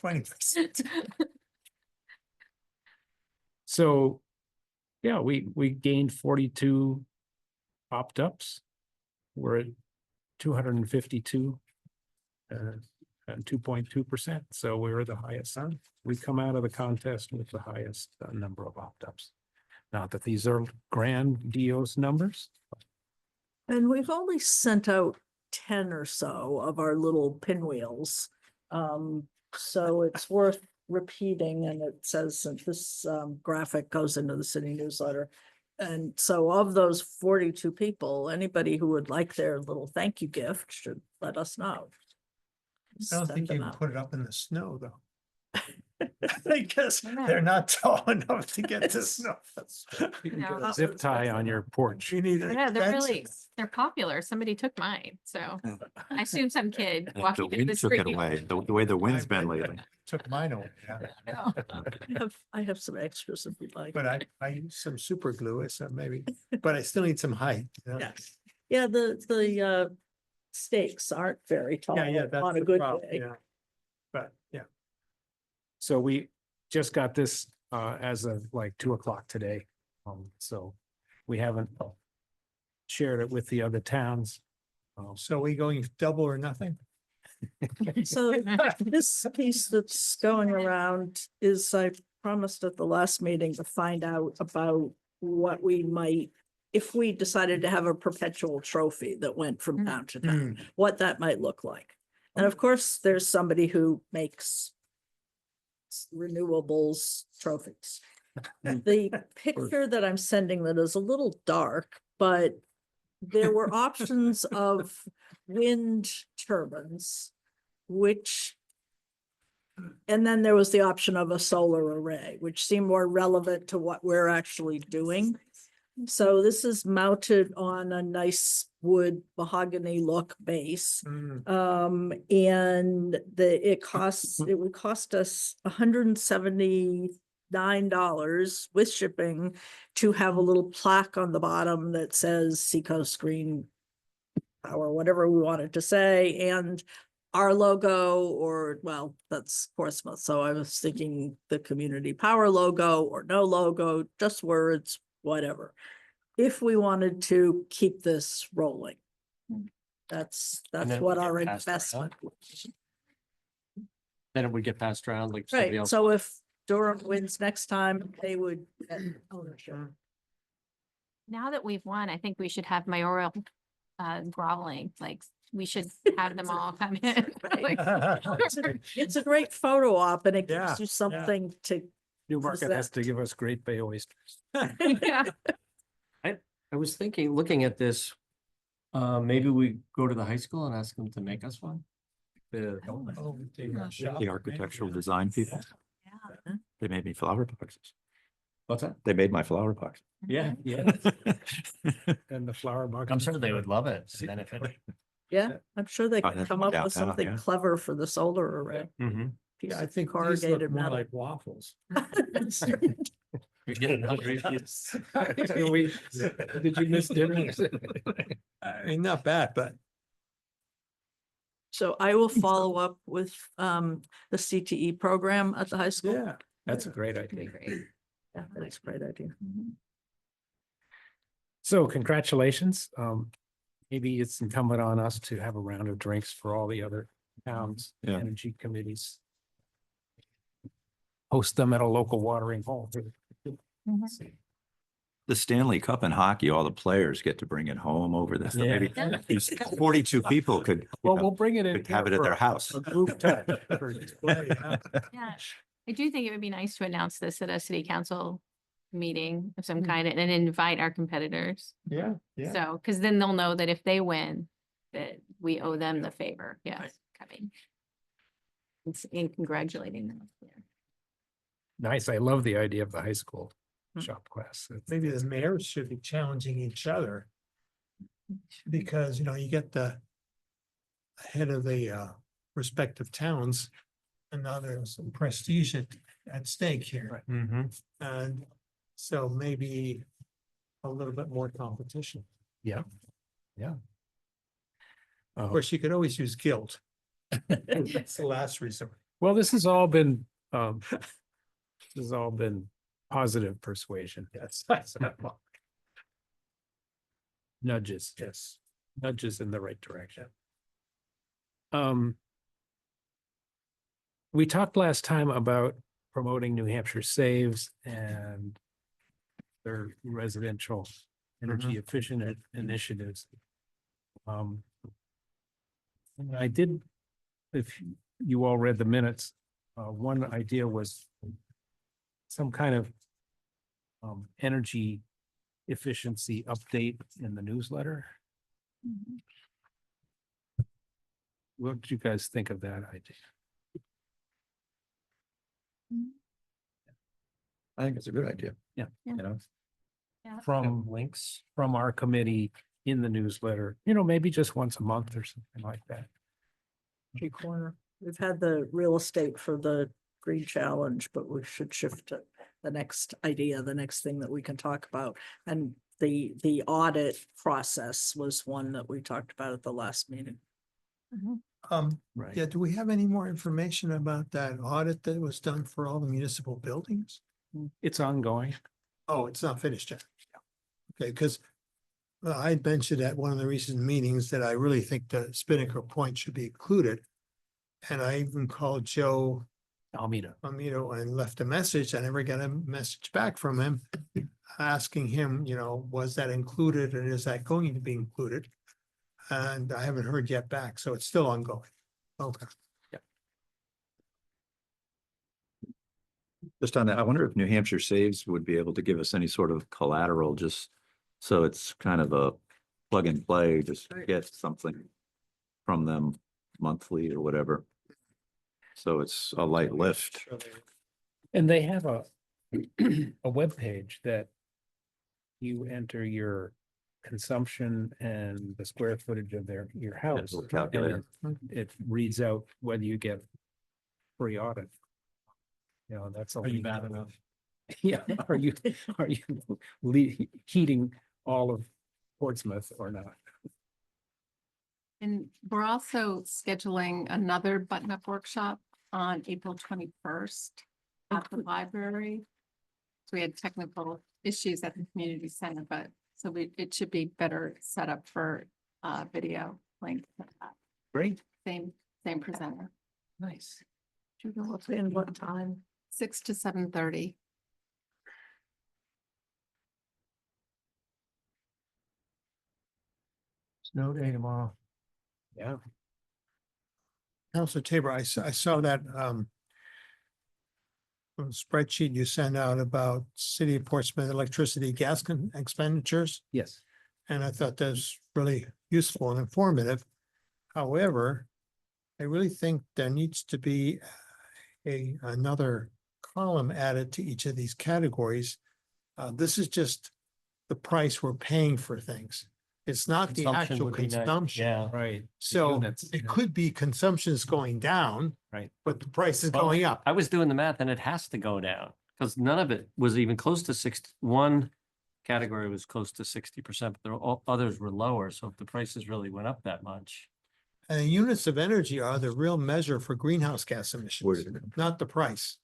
Speaker 8: 20%.
Speaker 1: So, yeah, we gained 42 opt-ups. We're at 252. And 2.2%. So we were the highest. We come out of the contest with the highest number of opt-ups. Not that these are grandiose numbers.
Speaker 3: And we've only sent out 10 or so of our little pinwheels. So it's worth repeating, and it says that this graphic goes into the city newsletter. And so of those 42 people, anybody who would like their little thank you gift should let us know.
Speaker 8: I don't
Speaker 3: Send
Speaker 8: think you
Speaker 3: them
Speaker 8: can
Speaker 3: out.
Speaker 8: put it up in the snow, though. Because
Speaker 7: Why not?
Speaker 8: they're not tall enough to get to snow.
Speaker 1: You can
Speaker 7: No.
Speaker 1: get a zip tie on your porch.
Speaker 8: You need
Speaker 7: Yeah, they're really,
Speaker 8: expensive.
Speaker 7: they're popular. Somebody took mine, so I assume some kid
Speaker 5: And if the
Speaker 7: walking down
Speaker 5: wind
Speaker 7: the
Speaker 5: took it
Speaker 7: street.
Speaker 5: away, the way the wind's been lately.
Speaker 8: Took mine away, yeah.
Speaker 3: I have some extras if you'd like.
Speaker 8: But I use some super glue, so maybe, but I still need some height. you know?
Speaker 3: Yes. Yeah, the stakes aren't very tall
Speaker 8: Yeah, that's
Speaker 3: on a
Speaker 8: the
Speaker 3: good
Speaker 8: problem,
Speaker 3: day.
Speaker 8: yeah. But, yeah.
Speaker 1: So we just got this as of like 2:00 today. So we haven't shared it with the other towns.
Speaker 8: So we going double or nothing?
Speaker 3: So this piece that's going around is, I promised at the last meeting to find out about what we might, if we decided to have a perpetual trophy that went from town to town, what that might look like. And of course, there's somebody who makes renewables trophies. The picture that I'm sending that is a little dark, but there were options of wind turbines, which, and then there was the option of a solar array, which seemed more relevant to what we're actually doing. So this is mounted on a nice wood mahogany look base. And it would cost us $179 with shipping to have a little plaque on the bottom that says Seacoast Green Power, whatever we wanted to say, and our logo, or, well, that's Portsmouth. So I was thinking the community power logo or no logo, just words, whatever. If we wanted to keep this rolling. That's
Speaker 2: then
Speaker 3: what
Speaker 2: we get
Speaker 3: our
Speaker 2: passed
Speaker 3: investment.
Speaker 2: Then it would get passed around like somebody
Speaker 3: Right,
Speaker 2: else.
Speaker 3: so if Durham wins next time, they would get ownership.
Speaker 7: Now that we've won, I think we should have mayoral groveling, like, we should have them all come in. Like,
Speaker 3: It's a great photo op, and it
Speaker 8: Yeah,
Speaker 3: gives you something to,
Speaker 1: Newmarket has to give us Great Bay oysters.
Speaker 7: yeah.
Speaker 2: I was thinking, looking at this, maybe we go to the high school and ask them to make us one.
Speaker 8: Oh, take a shot,
Speaker 5: The architectural design people,
Speaker 3: yeah.
Speaker 5: they made me flower boxes.
Speaker 2: What's that?
Speaker 5: They made my flower box.
Speaker 2: Yeah, yeah.
Speaker 1: And the flower box.
Speaker 2: I'm sure they would love it. Benefit.
Speaker 3: Yeah, I'm sure they
Speaker 5: Oh,
Speaker 3: could
Speaker 5: that's
Speaker 3: come up with
Speaker 5: downtown,
Speaker 3: something
Speaker 5: yeah.
Speaker 3: clever for the solar array.
Speaker 2: Mm-hmm.
Speaker 3: Piece
Speaker 8: Yeah, I
Speaker 3: of
Speaker 8: think these look
Speaker 3: corrugated
Speaker 8: more
Speaker 3: metal.
Speaker 8: like waffles.
Speaker 2: You're getting hungry.
Speaker 1: Did you miss dinner?
Speaker 8: I mean, not bad, but
Speaker 3: So I will follow up with the CTE program at the high school.
Speaker 8: yeah.
Speaker 1: That's a great idea.
Speaker 3: Yeah, that's a great idea.
Speaker 1: So congratulations. Maybe it's incumbent on us to have a round of drinks for all the other towns,
Speaker 5: Yeah.
Speaker 1: energy committees. Host them at a local watering hole.
Speaker 5: The Stanley Cup in hockey, all the players get to bring it home over this.
Speaker 1: Yeah.
Speaker 5: Maybe these 42 people could,
Speaker 1: Well, we'll bring it in.
Speaker 5: could have
Speaker 1: here
Speaker 5: it at
Speaker 1: for
Speaker 5: their
Speaker 1: a-
Speaker 5: house.
Speaker 1: A group touch.
Speaker 7: Yeah, I do think it would be nice to announce this at a city council meeting of
Speaker 3: Hmm.
Speaker 7: some kind and invite our competitors.
Speaker 8: Yeah, yeah.
Speaker 7: So, because then they'll know that if they win, that we owe them the favor, yes, coming. And congratulating them. Yeah.
Speaker 1: Nice. I love the idea of the high school
Speaker 3: Hmm.
Speaker 1: shop class.
Speaker 8: Maybe the mayors should be challenging each other. Because, you know, you get the head of the respective towns. And now there's some prestige at stake here.
Speaker 2: Mm-hmm.
Speaker 8: And so maybe a little bit more competition.
Speaker 1: Yeah. Yeah.
Speaker 8: Of course, you could always use guilt. That's the last resort.
Speaker 1: Well, this has all been, this has all been positive persuasion.
Speaker 8: Yes.
Speaker 1: Nudges.
Speaker 8: Yes.
Speaker 1: Nudges in the right direction. We talked last time about promoting New Hampshire Saves and their residential energy efficient initiatives. And I did, if you all read the minutes, one idea was some kind of energy efficiency update in the newsletter. What did you guys think of that idea?
Speaker 5: I think it's a good idea.
Speaker 1: Yeah.
Speaker 5: You know,
Speaker 1: From
Speaker 2: links.
Speaker 1: from our committee in the newsletter, you know, maybe just once a month or something like that.
Speaker 3: Corner. We've had the real estate for the Green Challenge, but we should shift to the next idea, the next thing that we can talk about. And the audit process was one that we talked about at the last meeting.
Speaker 1: Right.
Speaker 8: Yeah, do we have any more information about that audit that was done for all the municipal buildings?
Speaker 1: It's ongoing.
Speaker 8: Oh, it's not finished yet. Okay, because I mentioned at one of the recent meetings that I really think the Spinnaker Point should be included. And I even called Joe
Speaker 1: Almeida.
Speaker 8: Amito and left a message. I never got a message back from him asking him, you know, was that included and is that going to be included? And I haven't heard yet back, so it's still ongoing. Okay.
Speaker 5: just on that, I wonder if New Hampshire Saves would be able to give us any sort of collateral, just so it's kind of a plug and play, just get something from them monthly or whatever. So it's a light lift.
Speaker 1: And they have a webpage that you enter your consumption and the square footage of your house.
Speaker 5: little calculator.
Speaker 1: and It reads out whether you get free audit. You know, that's.
Speaker 2: Are you bad enough?
Speaker 1: Yeah, are you heating all of Portsmouth or not?
Speaker 9: And we're also scheduling another button-up workshop on April 21st at the library. So we had technical issues at the community center, but so it should be better set up for video link.
Speaker 1: Great.
Speaker 9: Same presenter,
Speaker 1: Nice.
Speaker 3: Do you know what's in what time?
Speaker 9: 6 to 7:30.
Speaker 1: Snow day tomorrow. Yeah.
Speaker 8: Counselor Tabor, I saw that spreadsheet you sent out about City of Portsmouth electricity gas expenditures.
Speaker 1: Yes.
Speaker 8: And I thought that was really useful and informative. However, I really think there needs to be another column added to each of these categories. This is just the price we're paying for things. It's not the
Speaker 2: Consumption
Speaker 8: actual
Speaker 2: would be nice.
Speaker 8: consumption.
Speaker 2: Yeah.
Speaker 1: Right.
Speaker 8: So
Speaker 1: units,
Speaker 8: it
Speaker 1: yeah.
Speaker 8: could be consumption's going down.
Speaker 1: Right.
Speaker 8: But the price is
Speaker 2: Well,
Speaker 8: going up.
Speaker 2: I was doing the math and it has to go down because none of it was even close to 60. One category was close to 60%, but there were all others were lower. So if the prices really went up that much.
Speaker 8: And the units of energy are the real measure for greenhouse gas
Speaker 5: Where
Speaker 8: emissions,
Speaker 5: did it-
Speaker 8: not the price,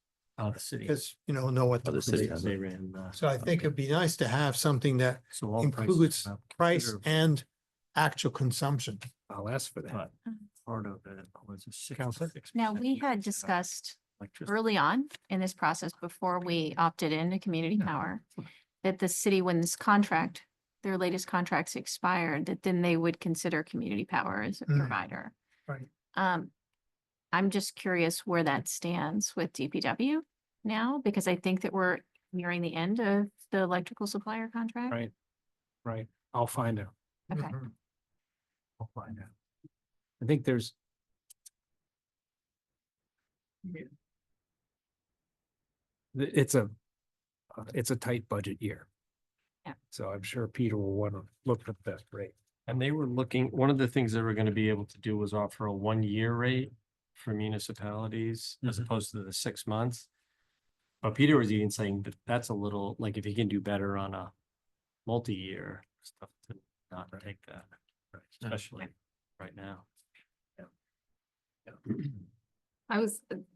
Speaker 2: Oh, the city.
Speaker 8: because you know what
Speaker 5: Oh,
Speaker 8: the
Speaker 5: the city
Speaker 8: price
Speaker 5: has
Speaker 8: is.
Speaker 2: They ran.
Speaker 8: So I think it'd be nice to have something that
Speaker 2: So all prices
Speaker 8: includes
Speaker 2: went up
Speaker 8: price
Speaker 2: considerably,
Speaker 8: and actual consumption.
Speaker 1: I'll ask for that.
Speaker 2: but part of it was a 6.
Speaker 1: Counselor?
Speaker 7: Now, we had discussed
Speaker 2: electricity.
Speaker 7: early on in this process, before we opted into community power, that the city, when this contract, their latest contracts expired, that then they would consider community power as a
Speaker 8: Mm.
Speaker 7: provider.
Speaker 8: Right.
Speaker 7: I'm just curious where that stands with DPW now, because I think that we're nearing the end of the electrical supplier contract.
Speaker 1: Right. Right. I'll find out.
Speaker 7: Okay.
Speaker 8: Mhm.
Speaker 1: I'll find out. I think there's. It's a tight budget year.
Speaker 7: Yeah.
Speaker 1: So I'm sure Peter will want to look at that rate.
Speaker 2: And they were looking, one of the things they were going to be able to do was offer a 1-year rate for municipalities as
Speaker 1: Mhm.
Speaker 2: opposed to the 6 months. But Peter was even saying that that's a little, like if he can do better on a multi-year stuff to not take that, especially right now.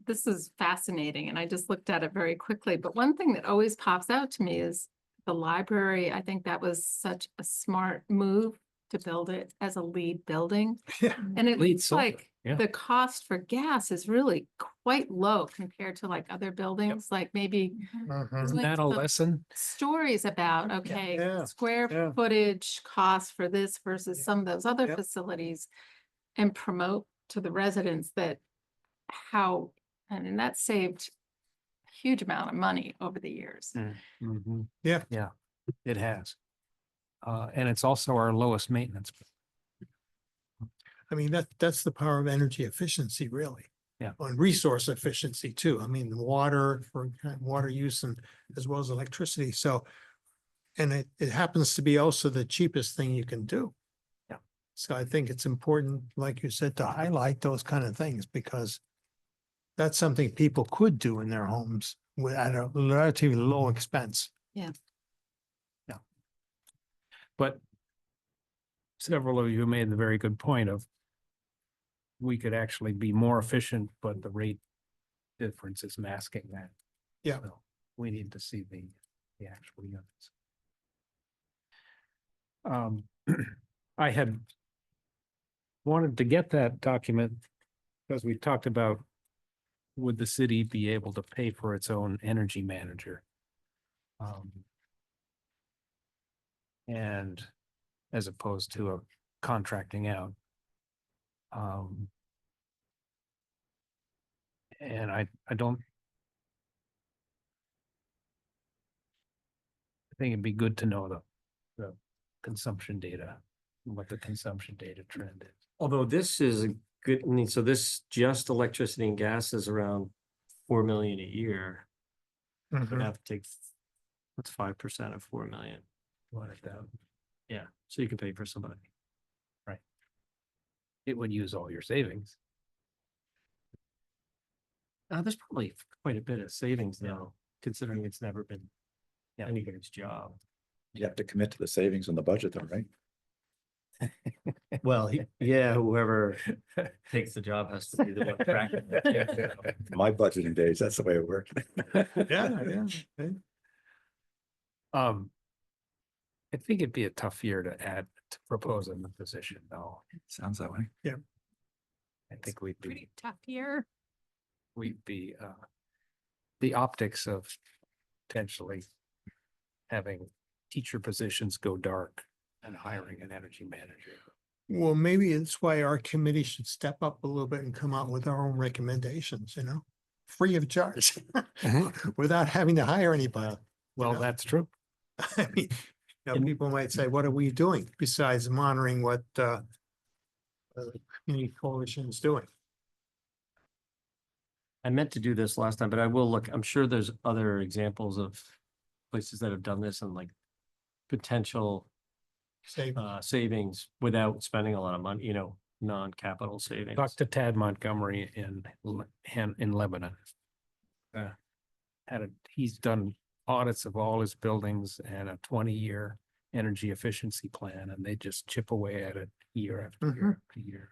Speaker 9: This is fascinating and I just looked at it very quickly, but one thing that always pops out to me is the library. I think that was such a smart move to build it as a lead building.
Speaker 8: Yeah.
Speaker 9: And it
Speaker 1: Lead
Speaker 9: looks
Speaker 1: solar,
Speaker 9: like
Speaker 1: yeah.
Speaker 9: the cost for gas is really quite low compared to like other buildings, like maybe
Speaker 8: Mhm.
Speaker 1: Isn't that a
Speaker 9: the
Speaker 1: lesson?
Speaker 9: stories about,
Speaker 8: Yeah,
Speaker 9: okay, square
Speaker 8: yeah.
Speaker 9: footage cost for this versus some of those other
Speaker 8: Yep.
Speaker 9: facilities and promote to the residents that how, and that saved a huge amount of money over the years.
Speaker 1: Mhm.
Speaker 8: Yeah.
Speaker 1: Yeah, it has. And it's also our lowest maintenance.
Speaker 8: I mean, that's the power of energy efficiency, really.
Speaker 1: Yeah.
Speaker 8: And resource efficiency too. I mean, the water for water use and as well as electricity. So, and it happens to be also the cheapest thing you can do.
Speaker 1: Yeah.
Speaker 8: So I think it's important, like you said, to highlight those kind of things because that's something people could do in their homes at a relatively low expense.
Speaker 1: But several of you made the very good point of we could actually be more efficient, but the rate difference is masking that.
Speaker 8: Yeah.
Speaker 1: So we need to see the actual units. I had wanted to get that document because we talked about would the city be able to pay for its own energy manager? And as opposed to a contracting out. And I don't. I think it'd be good to know the consumption data, what the consumption data trend is.
Speaker 2: Although this is a good, I mean, so this just electricity and gas is around 4 million a year. We'd have to take, what's 5% of 4 million? Yeah, so you can pay for somebody.
Speaker 1: It would use all your savings.
Speaker 2: There's probably quite a bit of savings though, considering it's never been anybody's job.
Speaker 5: You have to commit to the savings in the budget though, right?
Speaker 2: Well, yeah, whoever takes the job has to be the one tracking it.
Speaker 5: My budgeting days, that's the way it worked.
Speaker 8: Yeah.
Speaker 1: I think it'd be a tough year to propose in the position, though.
Speaker 5: Sounds that way.
Speaker 1: I think we'd be,
Speaker 9: Pretty tough year.
Speaker 1: the optics of potentially having teacher positions go dark and hiring an energy manager.
Speaker 8: Well, maybe it's why our committee should step up a little bit and come out with our own recommendations, free of charge, without having to hire anybody.
Speaker 1: Well,
Speaker 8: know?
Speaker 1: that's true.
Speaker 8: I mean, people might say, what are we doing besides monitoring what the community coalition is doing?
Speaker 2: I meant to do this last time, but I will look, I'm sure there's other examples of places that have done this and like potential
Speaker 8: Say,
Speaker 2: savings without spending a lot of money, non-capital savings.
Speaker 1: Talked to Tad Montgomery in Lebanon. He's done audits of all his buildings and a 20-year energy efficiency plan, and they just chip away at it year after year after year.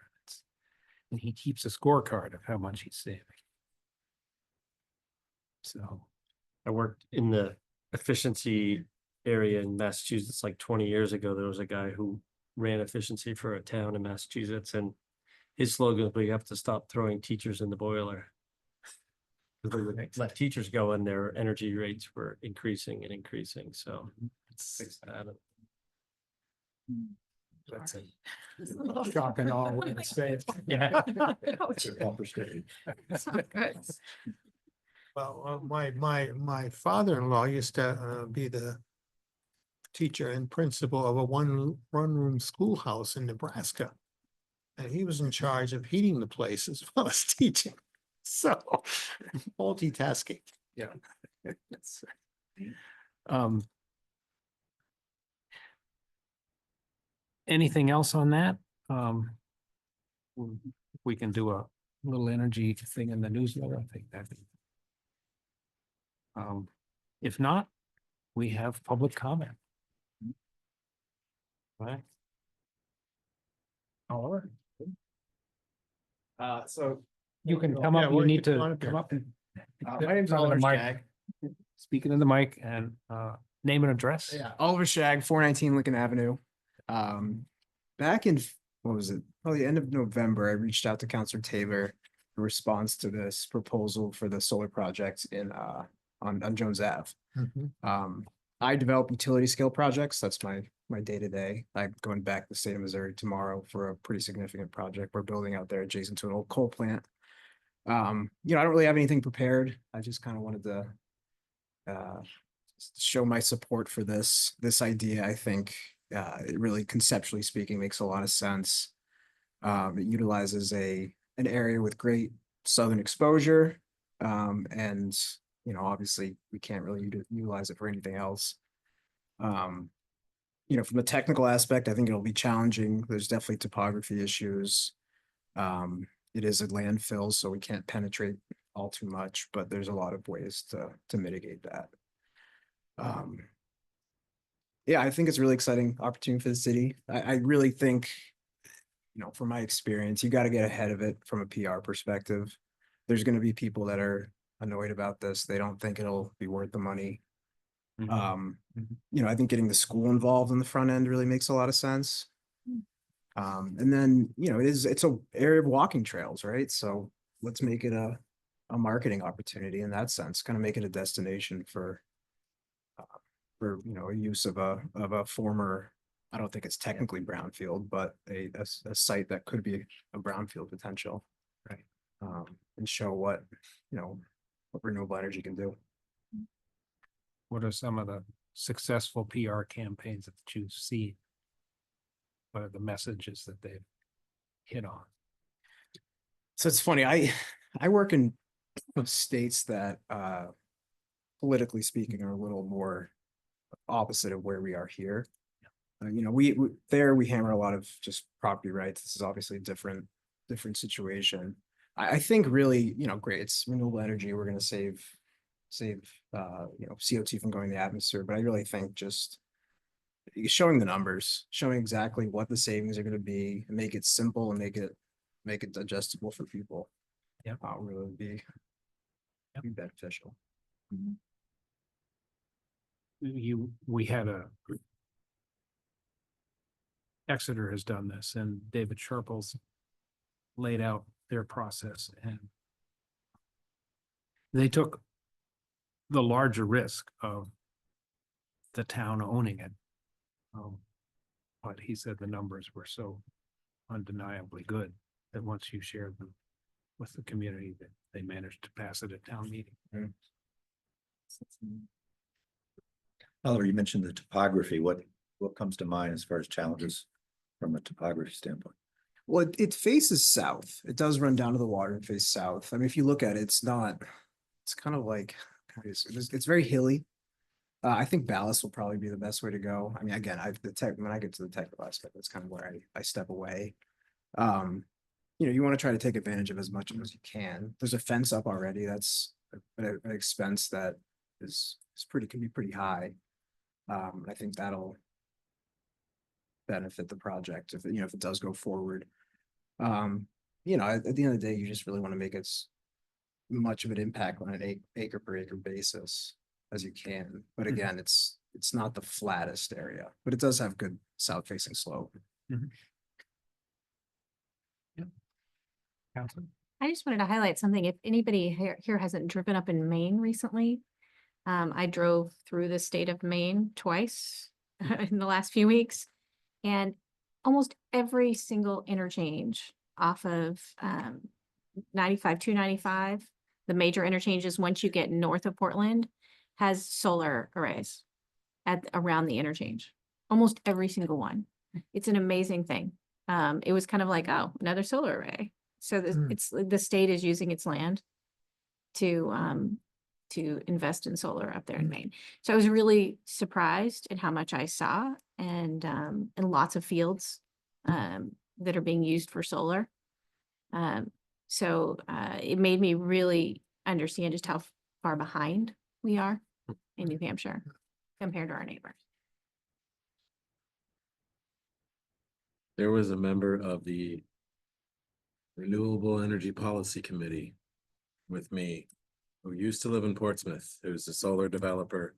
Speaker 1: And he keeps a scorecard of how much he's saving. So,
Speaker 2: I worked in the efficiency area in Massachusetts like 20 years ago. There was a guy who ran efficiency for a town in Massachusetts, and his slogan was, "We have to stop throwing teachers in the boiler." They would let teachers go and their energy rates were increasing and increasing, so it's fix that.
Speaker 1: that's a shock and awe way to say it.
Speaker 2: Yeah.
Speaker 8: well, my father-in-law used to be the teacher and principal of a one-room schoolhouse in Nebraska. And he was in charge of heating the place as well as teaching. So multitasking.
Speaker 1: Yeah. Um. Anything else on that? We can do a little energy thing in the newsletter. I think that. If not, we have public comment. Oliver,
Speaker 10: So.
Speaker 1: you can come
Speaker 8: Yeah,
Speaker 1: up,
Speaker 8: why
Speaker 1: you
Speaker 8: don't you
Speaker 1: need
Speaker 8: come
Speaker 1: to
Speaker 8: on up
Speaker 1: come
Speaker 8: here?
Speaker 1: up and.
Speaker 10: My name's
Speaker 1: Front of the
Speaker 10: Oliver
Speaker 1: mic.
Speaker 10: Shag.
Speaker 1: Speaking in the mic and name and address.
Speaker 10: Yeah, Oliver Shag, 419 Lincoln Avenue. Back in, what was it? Probably end of November, I reached out to Counselor Taylor in response to this proposal for the solar project in on Jones Ave. I develop utility scale projects. That's my day-to-day. I'm going back to the state of Missouri tomorrow for a pretty significant project we're building out there adjacent to an old coal plant. I don't really have anything prepared. I just kind of wanted to show my support for this idea. I think it really, conceptually speaking, makes a lot of sense. It utilizes an area with great southern exposure, and obviously we can't really utilize it for anything else. From the technical aspect, I think it'll be challenging. There's definitely topography issues. It is a landfill, so we can't penetrate all too much, but there's a lot of ways to mitigate that. Yeah, I think it's a really exciting opportunity for the city. I really think, from my experience, you got to get ahead of it from a PR perspective. There's going to be people that are annoyed about this. They don't think it'll be worth the money. I think getting the school involved in the front end really makes a lot of sense. And then, it's a area of walking trails, right? So let's make it a marketing opportunity in that sense, kind of make it a destination for a use of a former, I don't think it's technically brownfield, but a site that could be a brownfield potential.
Speaker 1: Right.
Speaker 10: And show what renewable energy can do.
Speaker 1: What are some of the successful PR campaigns that you see? What are the messages that they've hit on?
Speaker 10: So it's funny, I work in states that politically speaking are a little more opposite of where we are here. We hammer a lot of just property rights. This is obviously a different situation. I think really, great, it's renewable energy. We're going to save CO2 from going to the atmosphere. But I really think just showing the numbers, showing exactly what the savings are going to be, and make it simple and make it digestible for people.
Speaker 1: Yep.
Speaker 10: Really be beneficial.
Speaker 1: We had Exeter has done this, and David Sharples laid out their process, and they took the larger risk of the town owning it. But he said the numbers were so undeniably good that once you shared them with the community, that they managed to pass it at town meeting.
Speaker 5: Oliver, you mentioned the topography. What comes to mind as far as challenges from a topography standpoint?
Speaker 10: Well, it faces south. It does run down to the water and face south. I mean, if you look at it, it's kind of like, it's very hilly. I think ballast will probably be the best way to go. I mean, again, when I get to the technical aspect, that's kind of where I step away. You want to try to take advantage of as much of as you can. There's a fence up already. That's an expense that can be pretty high. I think that'll benefit the project if it does go forward. At the end of the day, you just really want to make as much of an impact on an acre per acre basis as you can. But again, it's not the flattest area, but it does have good south facing slope.
Speaker 1: Councilman?
Speaker 7: I just wanted to highlight something. If anybody here hasn't driven up in Maine recently, I drove through the state of Maine twice in the last few weeks, and almost every single interchange off of 95, 295, the major interchanges once you get north of Portland, has solar arrays around the interchange. Almost every single one. It's an amazing thing. It was kind of like, oh, another solar array. So the state is using its land to invest in solar up there in Maine. So I was really surprised at how much I saw, and lots of fields that are being used for solar. So it made me really understand just how far behind we are in New Hampshire compared to our neighbors.
Speaker 6: There was a member of the Renewable Energy Policy Committee with me who used to live in Portsmouth, who's a solar developer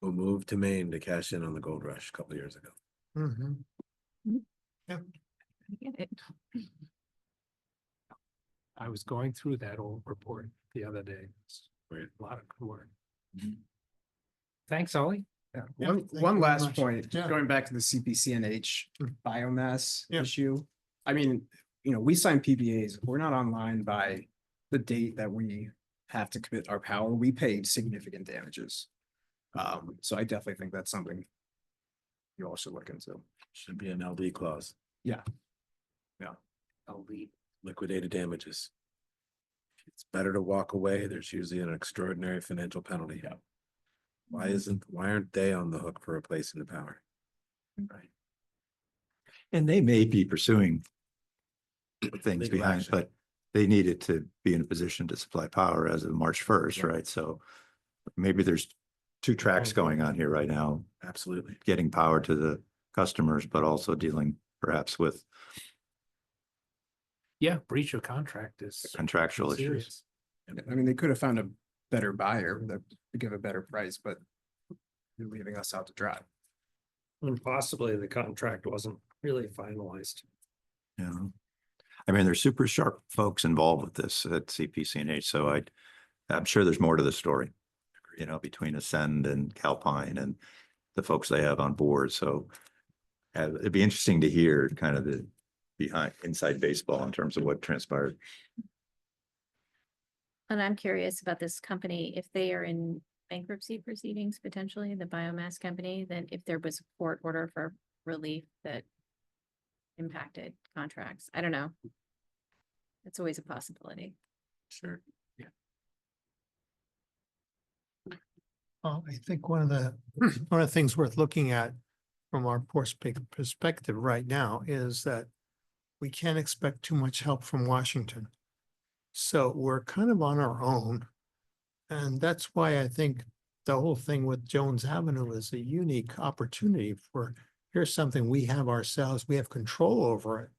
Speaker 6: who moved to Maine to cash in on the gold rush a couple years ago.
Speaker 8: Mhm.
Speaker 7: I get it.
Speaker 1: I was going through that old report the other day. It's
Speaker 6: Right.
Speaker 1: a lot of good work. Thanks, Ollie.
Speaker 8: Yeah,
Speaker 10: One,
Speaker 8: thank you
Speaker 10: one
Speaker 8: very
Speaker 10: last
Speaker 8: much.
Speaker 10: point,
Speaker 8: Yeah.
Speaker 10: going back to the CPCNH biomass
Speaker 8: Yeah.
Speaker 10: issue. I mean, we sign PPAs, if we're not online by the date that we have to commit our power, we pay significant damages. So I definitely think that's something you all should look into.
Speaker 6: Should be an LD clause.
Speaker 10: Yeah.
Speaker 1: LD.
Speaker 6: Liquidated damages. It's better to walk away. There's usually an extraordinary financial penalty. Why aren't they on the hook for replacing the power? Right.
Speaker 5: And they may be pursuing things
Speaker 6: Legal
Speaker 5: behind,
Speaker 6: action.
Speaker 5: but they needed to be in a position to supply power as of March 1st, right? So maybe there's two tracks going on here right now,
Speaker 6: Absolutely.
Speaker 5: getting power to the customers, but also dealing perhaps with
Speaker 1: Yeah, breach of contract is
Speaker 5: contractual issues.
Speaker 1: serious.
Speaker 10: I mean, they could have found a better buyer that would give a better price, but they're leaving us out to dry.
Speaker 4: And possibly the contract wasn't really finalized.
Speaker 5: Yeah. I mean, there's super sharp folks involved with this at CPCNH, so I'm sure there's more to the story, between Ascend and Calpine and the folks they have on board. So it'd be interesting to hear kind of the inside baseball in terms of what transpired.
Speaker 7: And I'm curious about this company, if they are in bankruptcy proceedings, potentially, the biomass company, then if there was a court order for relief that impacted contracts, I don't know. It's always a possibility.
Speaker 6: Sure.
Speaker 8: Well, I think one of the things worth looking at from our perspective right now is that we can't expect too much help from Washington. So we're kind of on our own. And that's why I think the whole thing with Jones Avenue is a unique opportunity for, here's something we have ourselves, we have control over it.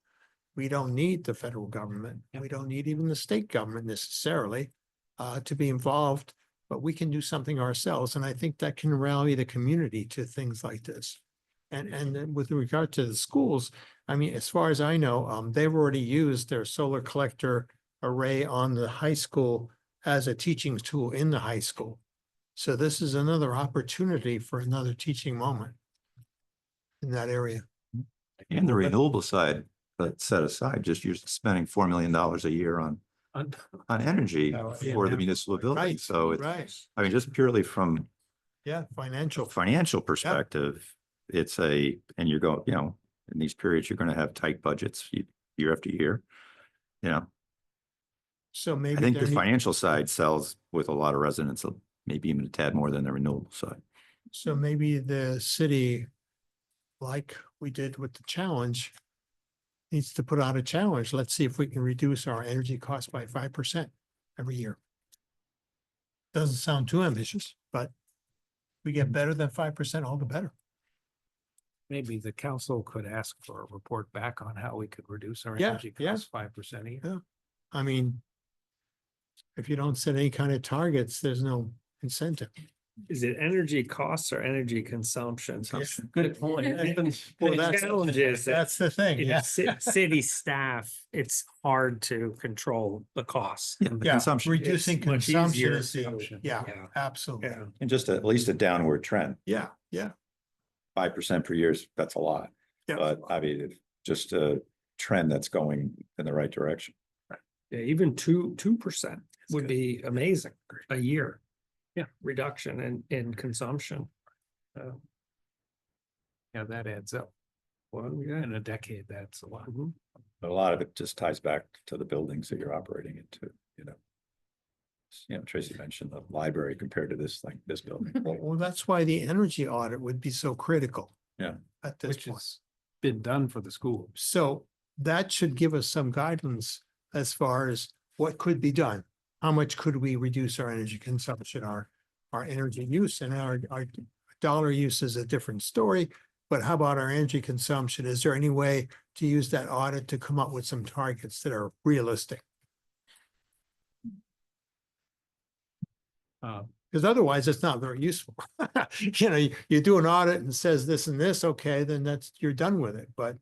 Speaker 8: We don't need the federal government. We don't need even the state government necessarily to be involved, but we can do something ourselves. And I think that can rally the community to things like this. And then with regard to the schools, I mean, as far as I know, they've already used their solar collector array on the high school as a teaching tool in the high school. So this is another opportunity for another teaching moment in that area.
Speaker 5: And the renewable side, but set aside, just you're spending $4 million a year on energy
Speaker 1: Oh,
Speaker 5: for the
Speaker 1: yeah.
Speaker 5: municipal building.
Speaker 8: Right,
Speaker 5: So it's,
Speaker 8: right.
Speaker 5: I mean, just purely from
Speaker 8: Yeah,
Speaker 5: a financial perspective, it's and you're going, in these periods, you're going to have tight budgets year after year.
Speaker 8: So
Speaker 5: I
Speaker 8: maybe.
Speaker 5: think the
Speaker 8: there need-
Speaker 5: financial side sells with a lot of residents, maybe even a tad more than the renewable side.
Speaker 8: So maybe the city, like we did with the challenge, needs to put out a challenge. Let's see if we can reduce our energy costs by 5% every year. Doesn't sound too ambitious, but we get better than 5%, all the better.
Speaker 1: Maybe the council could ask for a report back on how we could reduce our
Speaker 8: Yeah,
Speaker 1: energy
Speaker 8: yeah.
Speaker 1: costs 5% a year.
Speaker 8: Yeah. I mean, if you don't set any kind of targets, there's no incentive.
Speaker 4: Is it energy costs or energy consumption?
Speaker 1: Good point.
Speaker 8: Well,
Speaker 4: The
Speaker 8: that's,
Speaker 4: challenge is that
Speaker 8: that's the thing,
Speaker 4: you know,
Speaker 8: yeah.
Speaker 4: city staff, it's hard to control the costs.
Speaker 5: Yeah, the
Speaker 8: Yeah,
Speaker 5: consumption.
Speaker 8: reducing
Speaker 4: It's much
Speaker 8: consumption
Speaker 4: easier
Speaker 8: is the,
Speaker 4: consumption.
Speaker 8: yeah,
Speaker 4: Yeah.
Speaker 8: absolutely.
Speaker 4: Yeah.
Speaker 5: And just at least a downward trend,
Speaker 8: Yeah, yeah.
Speaker 5: 5% per year, that's a lot.
Speaker 8: Yeah.
Speaker 5: But I mean, if just a trend that's going in the right direction.
Speaker 4: Yeah, even 2% would
Speaker 5: good.
Speaker 4: be amazing a year. Yeah, reduction in consumption.
Speaker 1: Yeah, that adds up.
Speaker 4: Well, yeah.
Speaker 1: In a decade, that's a lot.
Speaker 5: But a lot of it just ties back to the buildings that you're operating into, Tracy mentioned the library compared to this building.
Speaker 8: Well, that's why the energy audit would be so critical.
Speaker 5: Yeah.
Speaker 8: At this
Speaker 1: Which
Speaker 8: point.
Speaker 1: has been done for the school.
Speaker 8: So that should give us some guidance as far as what could be done. How much could we reduce our energy consumption, our energy use, and our dollar use is a different story. but how about our energy consumption? Is there any way to use that audit to come up with some targets that are realistic? Because otherwise it's not very useful. You know, you do an audit and it says this and this, okay, then you're done with it. But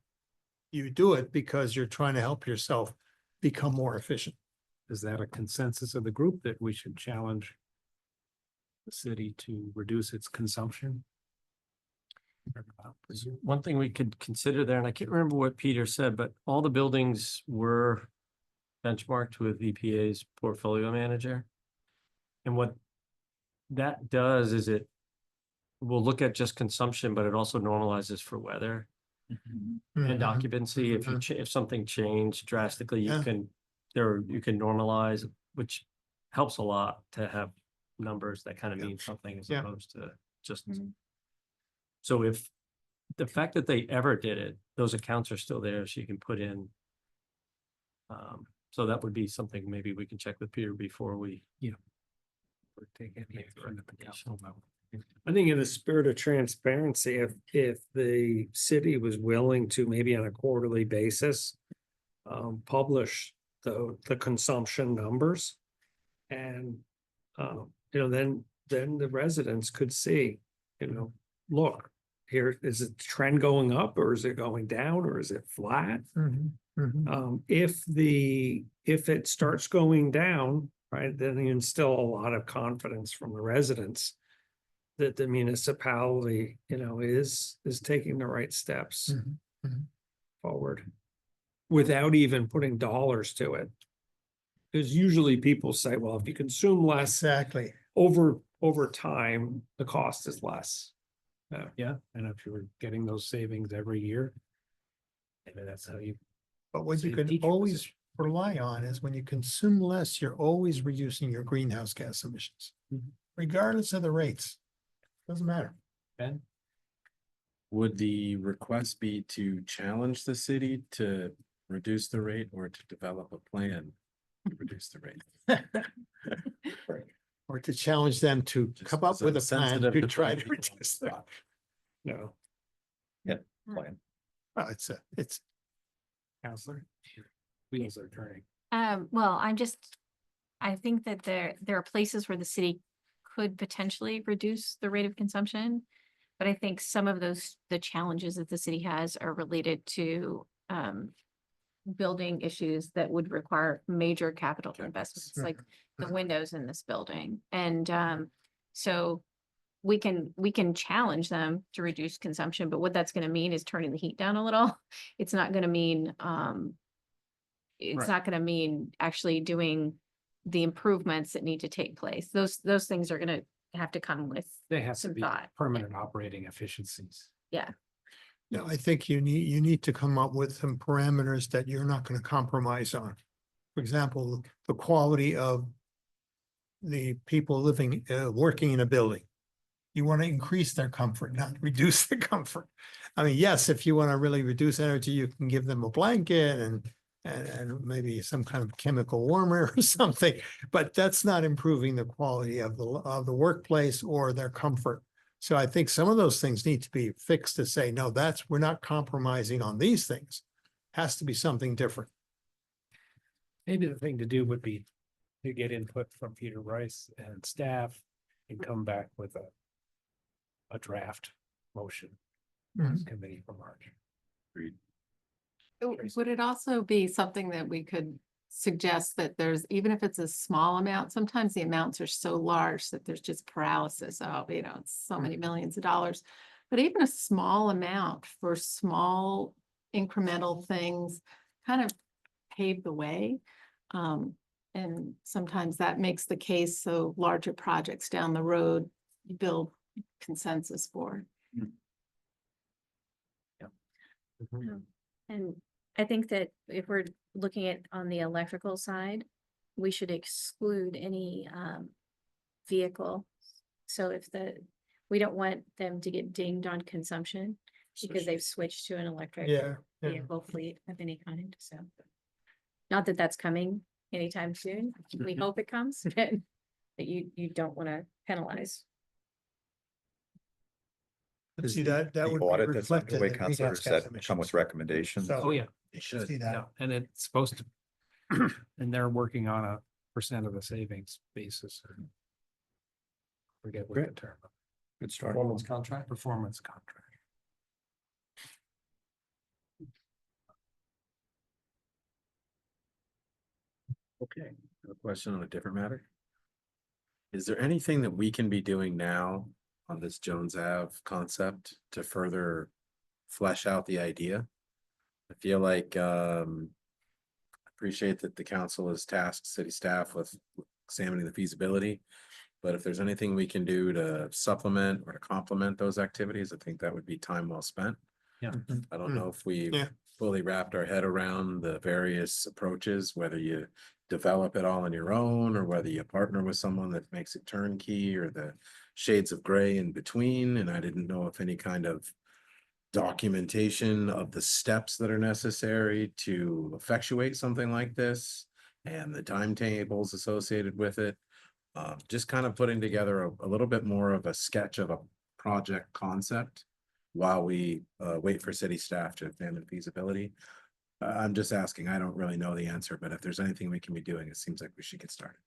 Speaker 8: you do it because you're trying to help yourself become more efficient.
Speaker 1: Is that a consensus of the group that we should challenge the city to reduce its consumption?
Speaker 2: One thing we could consider there, and I can't remember what Peter said, but all the buildings were benchmarked with EPA's portfolio manager. And what that does is it will look at just consumption, but it also normalizes for weather and
Speaker 8: Mhm.
Speaker 2: occupancy. If if something changed drastically, you
Speaker 8: Yeah.
Speaker 2: you can normalize, which helps a lot to have numbers that kind of
Speaker 8: Yeah.
Speaker 2: mean something as
Speaker 8: Yeah.
Speaker 2: opposed to just.
Speaker 7: Mhm.
Speaker 2: So if the fact that they ever did it, those accounts are still there, so you can put in. So that would be something maybe we can check with Peter before we.
Speaker 1: Or take any
Speaker 2: Make the
Speaker 1: action at the
Speaker 2: recommendation.
Speaker 1: council level?
Speaker 4: I think in the spirit of transparency, if the city was willing to maybe on a quarterly basis. Publish the consumption numbers. And, then the residents could see, look, here, is it trend going up or is it going down or is it flat?
Speaker 8: Mhm. Mhm.
Speaker 4: If it starts going down, right, then you instill a lot of confidence from the residents. That the municipality, is taking the right steps
Speaker 8: Mhm. Mhm.
Speaker 4: forward. Without even putting dollars to it. Because usually people say, well, if you consume less
Speaker 8: Exactly.
Speaker 4: over time, the cost is less.
Speaker 1: Yeah, and if you were getting those savings every year. Maybe that's how you.
Speaker 8: But what you
Speaker 1: Save
Speaker 8: can
Speaker 1: teacher
Speaker 8: always
Speaker 1: position.
Speaker 8: rely on is when you consume less, you're always reducing your greenhouse gas emissions.
Speaker 1: Mhm.
Speaker 8: Regardless of the rates. Doesn't matter.
Speaker 1: Ben?
Speaker 6: Would the request be to challenge the city to reduce the rate or to develop a plan to reduce the rate?
Speaker 8: Or to challenge them to
Speaker 6: Just
Speaker 8: come up
Speaker 6: as a
Speaker 8: with a plan
Speaker 6: sensitive
Speaker 8: to
Speaker 6: to
Speaker 8: try
Speaker 6: put
Speaker 8: to
Speaker 6: people on the
Speaker 8: reduce the.
Speaker 6: spot.
Speaker 4: No.
Speaker 8: Well, it's,
Speaker 1: Counselor? Wheels are turning.
Speaker 7: Well, I think that there are places where the city could potentially reduce the rate of consumption. But I think some of the challenges that the city has are related to, building issues that would require major capital investments, like the windows in this building. And, so we can challenge them to reduce consumption, but what that's gonna mean is turning the heat down a little. It's not gonna mean, it's
Speaker 1: Right.
Speaker 7: not gonna mean actually doing the improvements that need to take place. Those things are gonna have to come with
Speaker 1: They have to
Speaker 7: some
Speaker 1: be
Speaker 7: thought.
Speaker 1: permanent operating efficiencies.
Speaker 8: no, I think you need to come up with some parameters that you're not gonna compromise on. For example, the quality of the people living, working in a building. You want to increase their comfort, not reduce the comfort. I mean, yes, if you want to really reduce energy, you can give them a blanket and maybe some kind of chemical warmer or something, but that's not improving the quality of the workplace or their comfort. So I think some of those things need to be fixed to say, no, we're not compromising on these things. Has to be something different.
Speaker 1: Maybe the thing to do would be to get input from Peter Rice and staff and come back with a draft motion.
Speaker 8: Mhm.
Speaker 1: Committee for March. Tracy.
Speaker 9: Would it also be something that we could suggest that there's, even if it's a small amount, sometimes the amounts are so large that there's just paralysis of, it's so many millions of dollars. But even a small amount for small incremental things kind of pave the way. And sometimes that makes the case so larger projects down the road, you build consensus for.
Speaker 7: And I think that if we're looking at on the electrical side, we should exclude any vehicle. So we don't want them to get dinged on consumption because they've switched to an electric
Speaker 8: Yeah.
Speaker 7: vehicle fleet of any kind, so. Not that that's coming anytime soon. We hope it comes, but that you don't want to penalize.
Speaker 8: But see, that
Speaker 5: The
Speaker 8: would be
Speaker 5: audit that's
Speaker 8: reflected
Speaker 5: underway,
Speaker 8: in
Speaker 5: Counselor,
Speaker 8: greenhouse
Speaker 5: is
Speaker 8: gas
Speaker 5: that come
Speaker 8: emissions.
Speaker 5: with recommendations?
Speaker 8: So-
Speaker 1: Oh, yeah.
Speaker 6: They should.
Speaker 8: See
Speaker 1: Yeah,
Speaker 8: that.
Speaker 1: and it's supposed to, and they're working on a percent of the savings basis. Or forget what the
Speaker 6: Great.
Speaker 1: term,
Speaker 5: Good start.
Speaker 2: Performance contract.
Speaker 1: performance contract.
Speaker 6: Okay, a question on a different matter. Is there anything that we can be doing now on this Jones Ave concept to further flesh out the idea? I feel like, appreciate that the council has tasked city staff with examining the feasibility. But if there's anything we can do to supplement or to complement those activities, I think that would be time well spent.
Speaker 1: Yeah.
Speaker 6: I don't know if we
Speaker 8: Yeah.
Speaker 6: fully wrapped our head around the various approaches, whether you develop it all on your own or whether you partner with someone that makes it turnkey or the shades of gray in between. And I didn't know if any kind of documentation of the steps that are necessary to effectuate something like this and the timetables associated with it. Just kind of putting together a little bit more of a sketch of a project concept while we wait for city staff to examine feasibility. I'm just asking, I don't really know the answer, but if there's anything we can be doing, it seems like we should get started.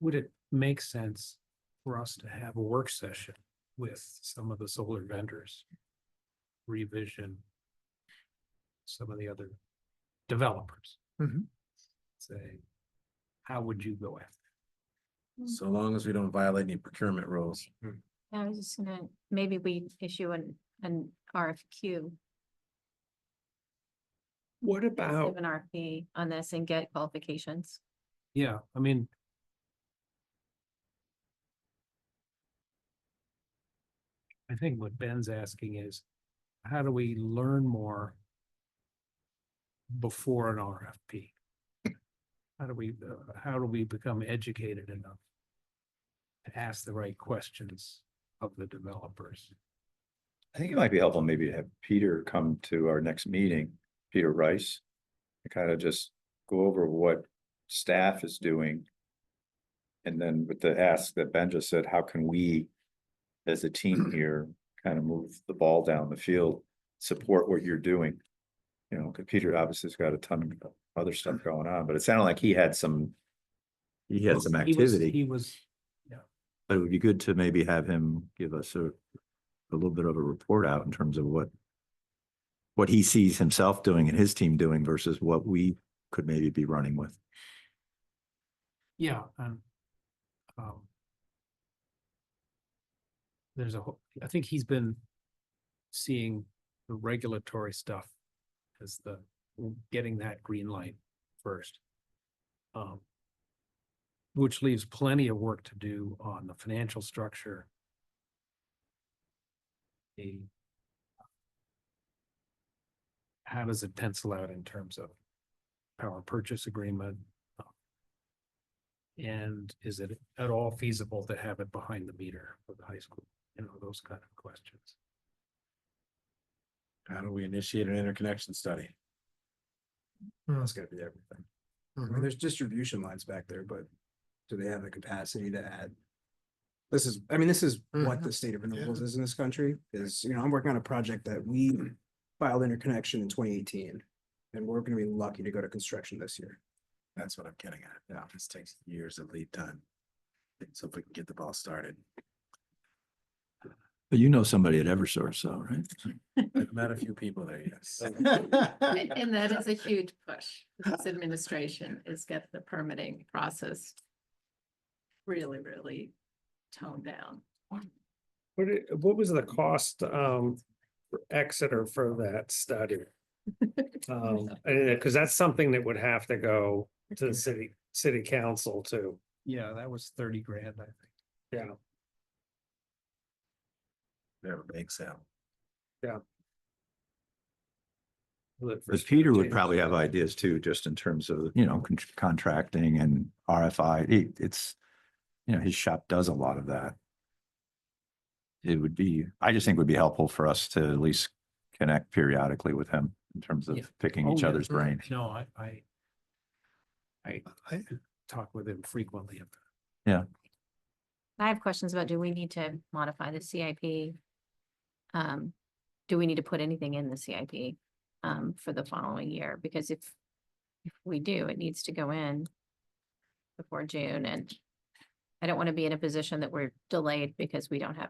Speaker 1: Would it make sense for us to have a work session with some of the solar vendors? Revision. Some of the other developers.
Speaker 8: Mhm.
Speaker 1: Say, how would you go after?
Speaker 6: So long as we don't violate any procurement rules.
Speaker 7: I was just gonna, maybe we issue an RFQ,
Speaker 4: What about,
Speaker 7: give an RFP on this and get qualifications.
Speaker 1: Yeah, I mean. I think what Ben's asking is, how do we learn more before an RFP? How do we become educated enough to ask the right questions of the developers?
Speaker 5: I think it might be helpful maybe to have Peter come to our next meeting, Peter Rice. And kind of just go over what staff is doing. And then with the ask that Ben just said, how can we, as a team here, kind of move the ball down the field, support what you're doing? You know, because Peter obviously has got a ton of other stuff going on, but it sounded like he had some activity.
Speaker 1: He was,
Speaker 5: But it would be good to maybe have him give us a little bit of a report out in terms of what he sees himself doing and his team doing versus what we could maybe be running with.
Speaker 1: yeah, and. There's I think he's been seeing the regulatory stuff as getting that green light first. Which leaves plenty of work to do on the financial structure. How does it pencil out in terms of power purchase agreement? And is it at all feasible to have it behind the meter for the high school? You know, those kind of questions.
Speaker 6: How do we initiate an interconnection study?
Speaker 10: That's gotta be everything. I mean,
Speaker 8: Mhm.
Speaker 10: there's distribution lines back there, but do they have the capacity to add? This is what the state of renewables is in this country, is, I'm working on a project that we filed interconnection in 2018. And we're gonna be lucky to go to construction this year.
Speaker 6: That's what I'm getting at. Yeah, this takes years of lead time. So if we can get the ball started.
Speaker 5: But you know somebody at Eversource, so, right?
Speaker 6: I've met a few people there, yes.
Speaker 9: And that is a huge push. This administration is get the permitting process really, really toned down.
Speaker 4: what was the cost, for Exeter for that study? Cause that's something that would have to go to the city council too.
Speaker 1: Yeah, that was 30 grand, I think.
Speaker 4: Yeah.
Speaker 6: Never bake sale.
Speaker 5: Because Peter would probably have ideas too, just in terms of, contracting and RFI. It's, his shop does a lot of that. I just think it would be helpful for us to at least connect periodically with him in terms of
Speaker 1: Yeah.
Speaker 5: picking
Speaker 1: Oh,
Speaker 5: each
Speaker 1: yeah.
Speaker 5: other's brains.
Speaker 1: No, I
Speaker 8: I-
Speaker 1: talk with him frequently.
Speaker 7: I have questions about, do we need to modify the CIP? Do we need to put anything in the CIP for the following year? Because if we do, it needs to go in before June, and I don't want to be in a position that we're delayed because we don't have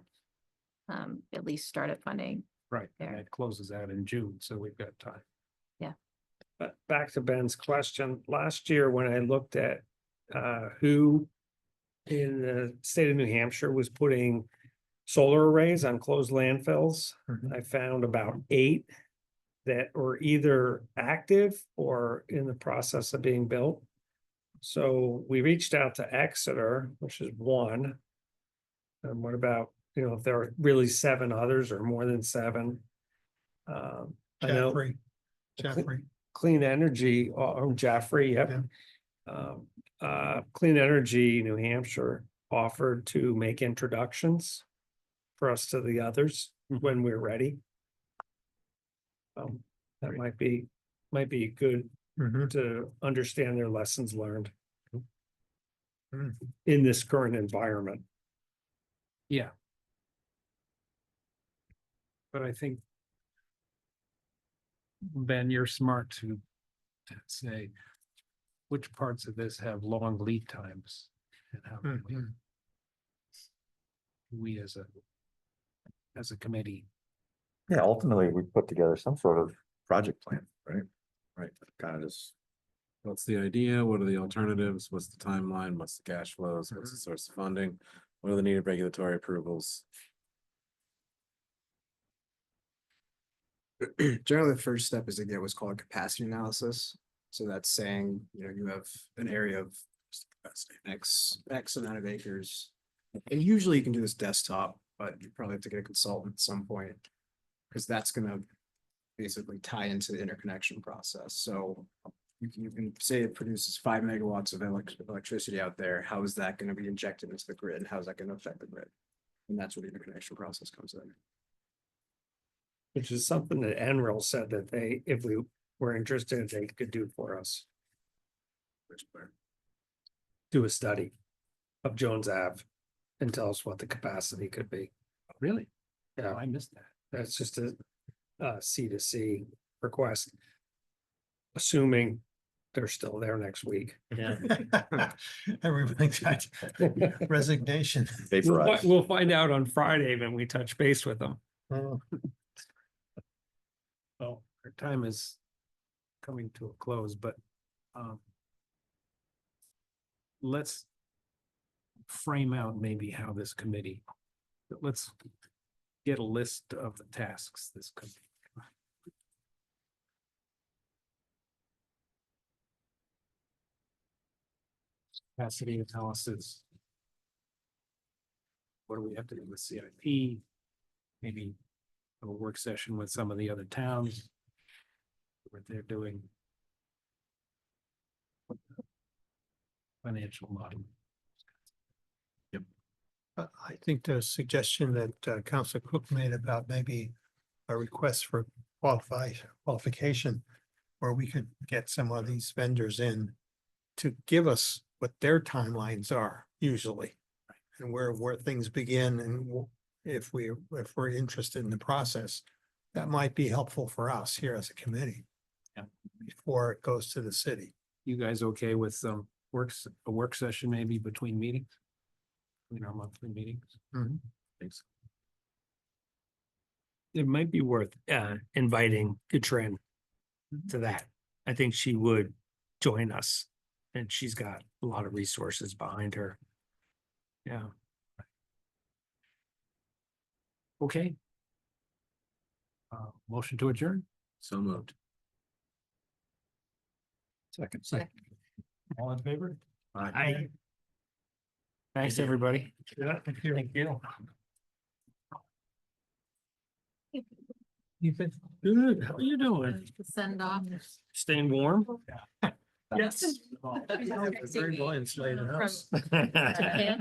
Speaker 7: at least started funding.
Speaker 1: Right, and
Speaker 7: There.
Speaker 1: that closes out in June, so we've got time.
Speaker 4: But back to Ben's question, last year when I looked at who in the state of New Hampshire was putting solar arrays on closed landfills, I found about 8 that were either active or in the process of being built. So we reached out to Exeter, which is 1. And what about, if there are really 7 others or more than 7? I know
Speaker 8: Jeffrey.
Speaker 4: Clean Energy, Jaffrey, yep. Clean Energy New Hampshire offered to make introductions for us to the others when we're ready. That might be good to understand their lessons learned in this current environment.
Speaker 1: Yeah. But I think, Ben, you're smart to say which parts of this have long lead times and how can we as a committee.
Speaker 5: Yeah, ultimately, we put together some sort of project plan, right? Right, kind of just.
Speaker 6: What's the idea? What are the alternatives? What's the timeline? What's the cash flows? What's the source of funding? What are the needed regulatory approvals?
Speaker 10: Generally, the first step is to get what's called a capacity analysis. So that's saying, you have an area of X amount of acres. And usually you can do this desktop, but you probably have to get a consultant at some point. Because that's gonna basically tie into the interconnection process. So you can say it produces 5 megawatts of electricity out there. How is that gonna be injected into the grid? And how is that gonna affect the grid? And that's where the interconnection process comes in.
Speaker 4: Which is something that NREL said that if we were interested, they could do for us. Do a study of Jones Ave and tell us what the capacity could be.
Speaker 1: Really?
Speaker 4: Yeah.
Speaker 1: Oh, I missed that.
Speaker 4: That's just a C2C request. Assuming they're still there next week.
Speaker 2: Yeah.
Speaker 8: Everybody's got resignation.
Speaker 4: We'll find out on Friday when we touch base with them.
Speaker 8: Oh,
Speaker 1: Well, our time is coming to a close, but let's frame out maybe how this committee, let's get a list of the tasks this could be. Capacity analysis. What do we have to do with CIP? Maybe a work session with some of the other towns. What they're doing. Financial model.
Speaker 8: I think the suggestion that Council Cook made about maybe a request for qualification, where we could get some of these vendors in to give us what their timelines are usually, and where things begin, and if we're interested in the process, that might be helpful for us here as a committee.
Speaker 1: Yeah.
Speaker 8: Before it goes to the city.
Speaker 1: You guys okay with some a work session maybe between meetings? Between our monthly meetings? Thanks.
Speaker 4: It might be worth inviting Katrin to that. I think she would join us. And she's got a lot of resources behind her. Yeah.
Speaker 1: Okay. Motion to adjourn?
Speaker 6: So moved.
Speaker 1: Second. All in favor?
Speaker 4: Aye.
Speaker 1: Thanks, everybody.
Speaker 4: Yeah, thank you. Thank you.
Speaker 1: You've been good. How are you doing?
Speaker 9: Send off.
Speaker 4: Staying warm?
Speaker 9: Yes.
Speaker 8: Very well insulated house.
Speaker 9: Japan.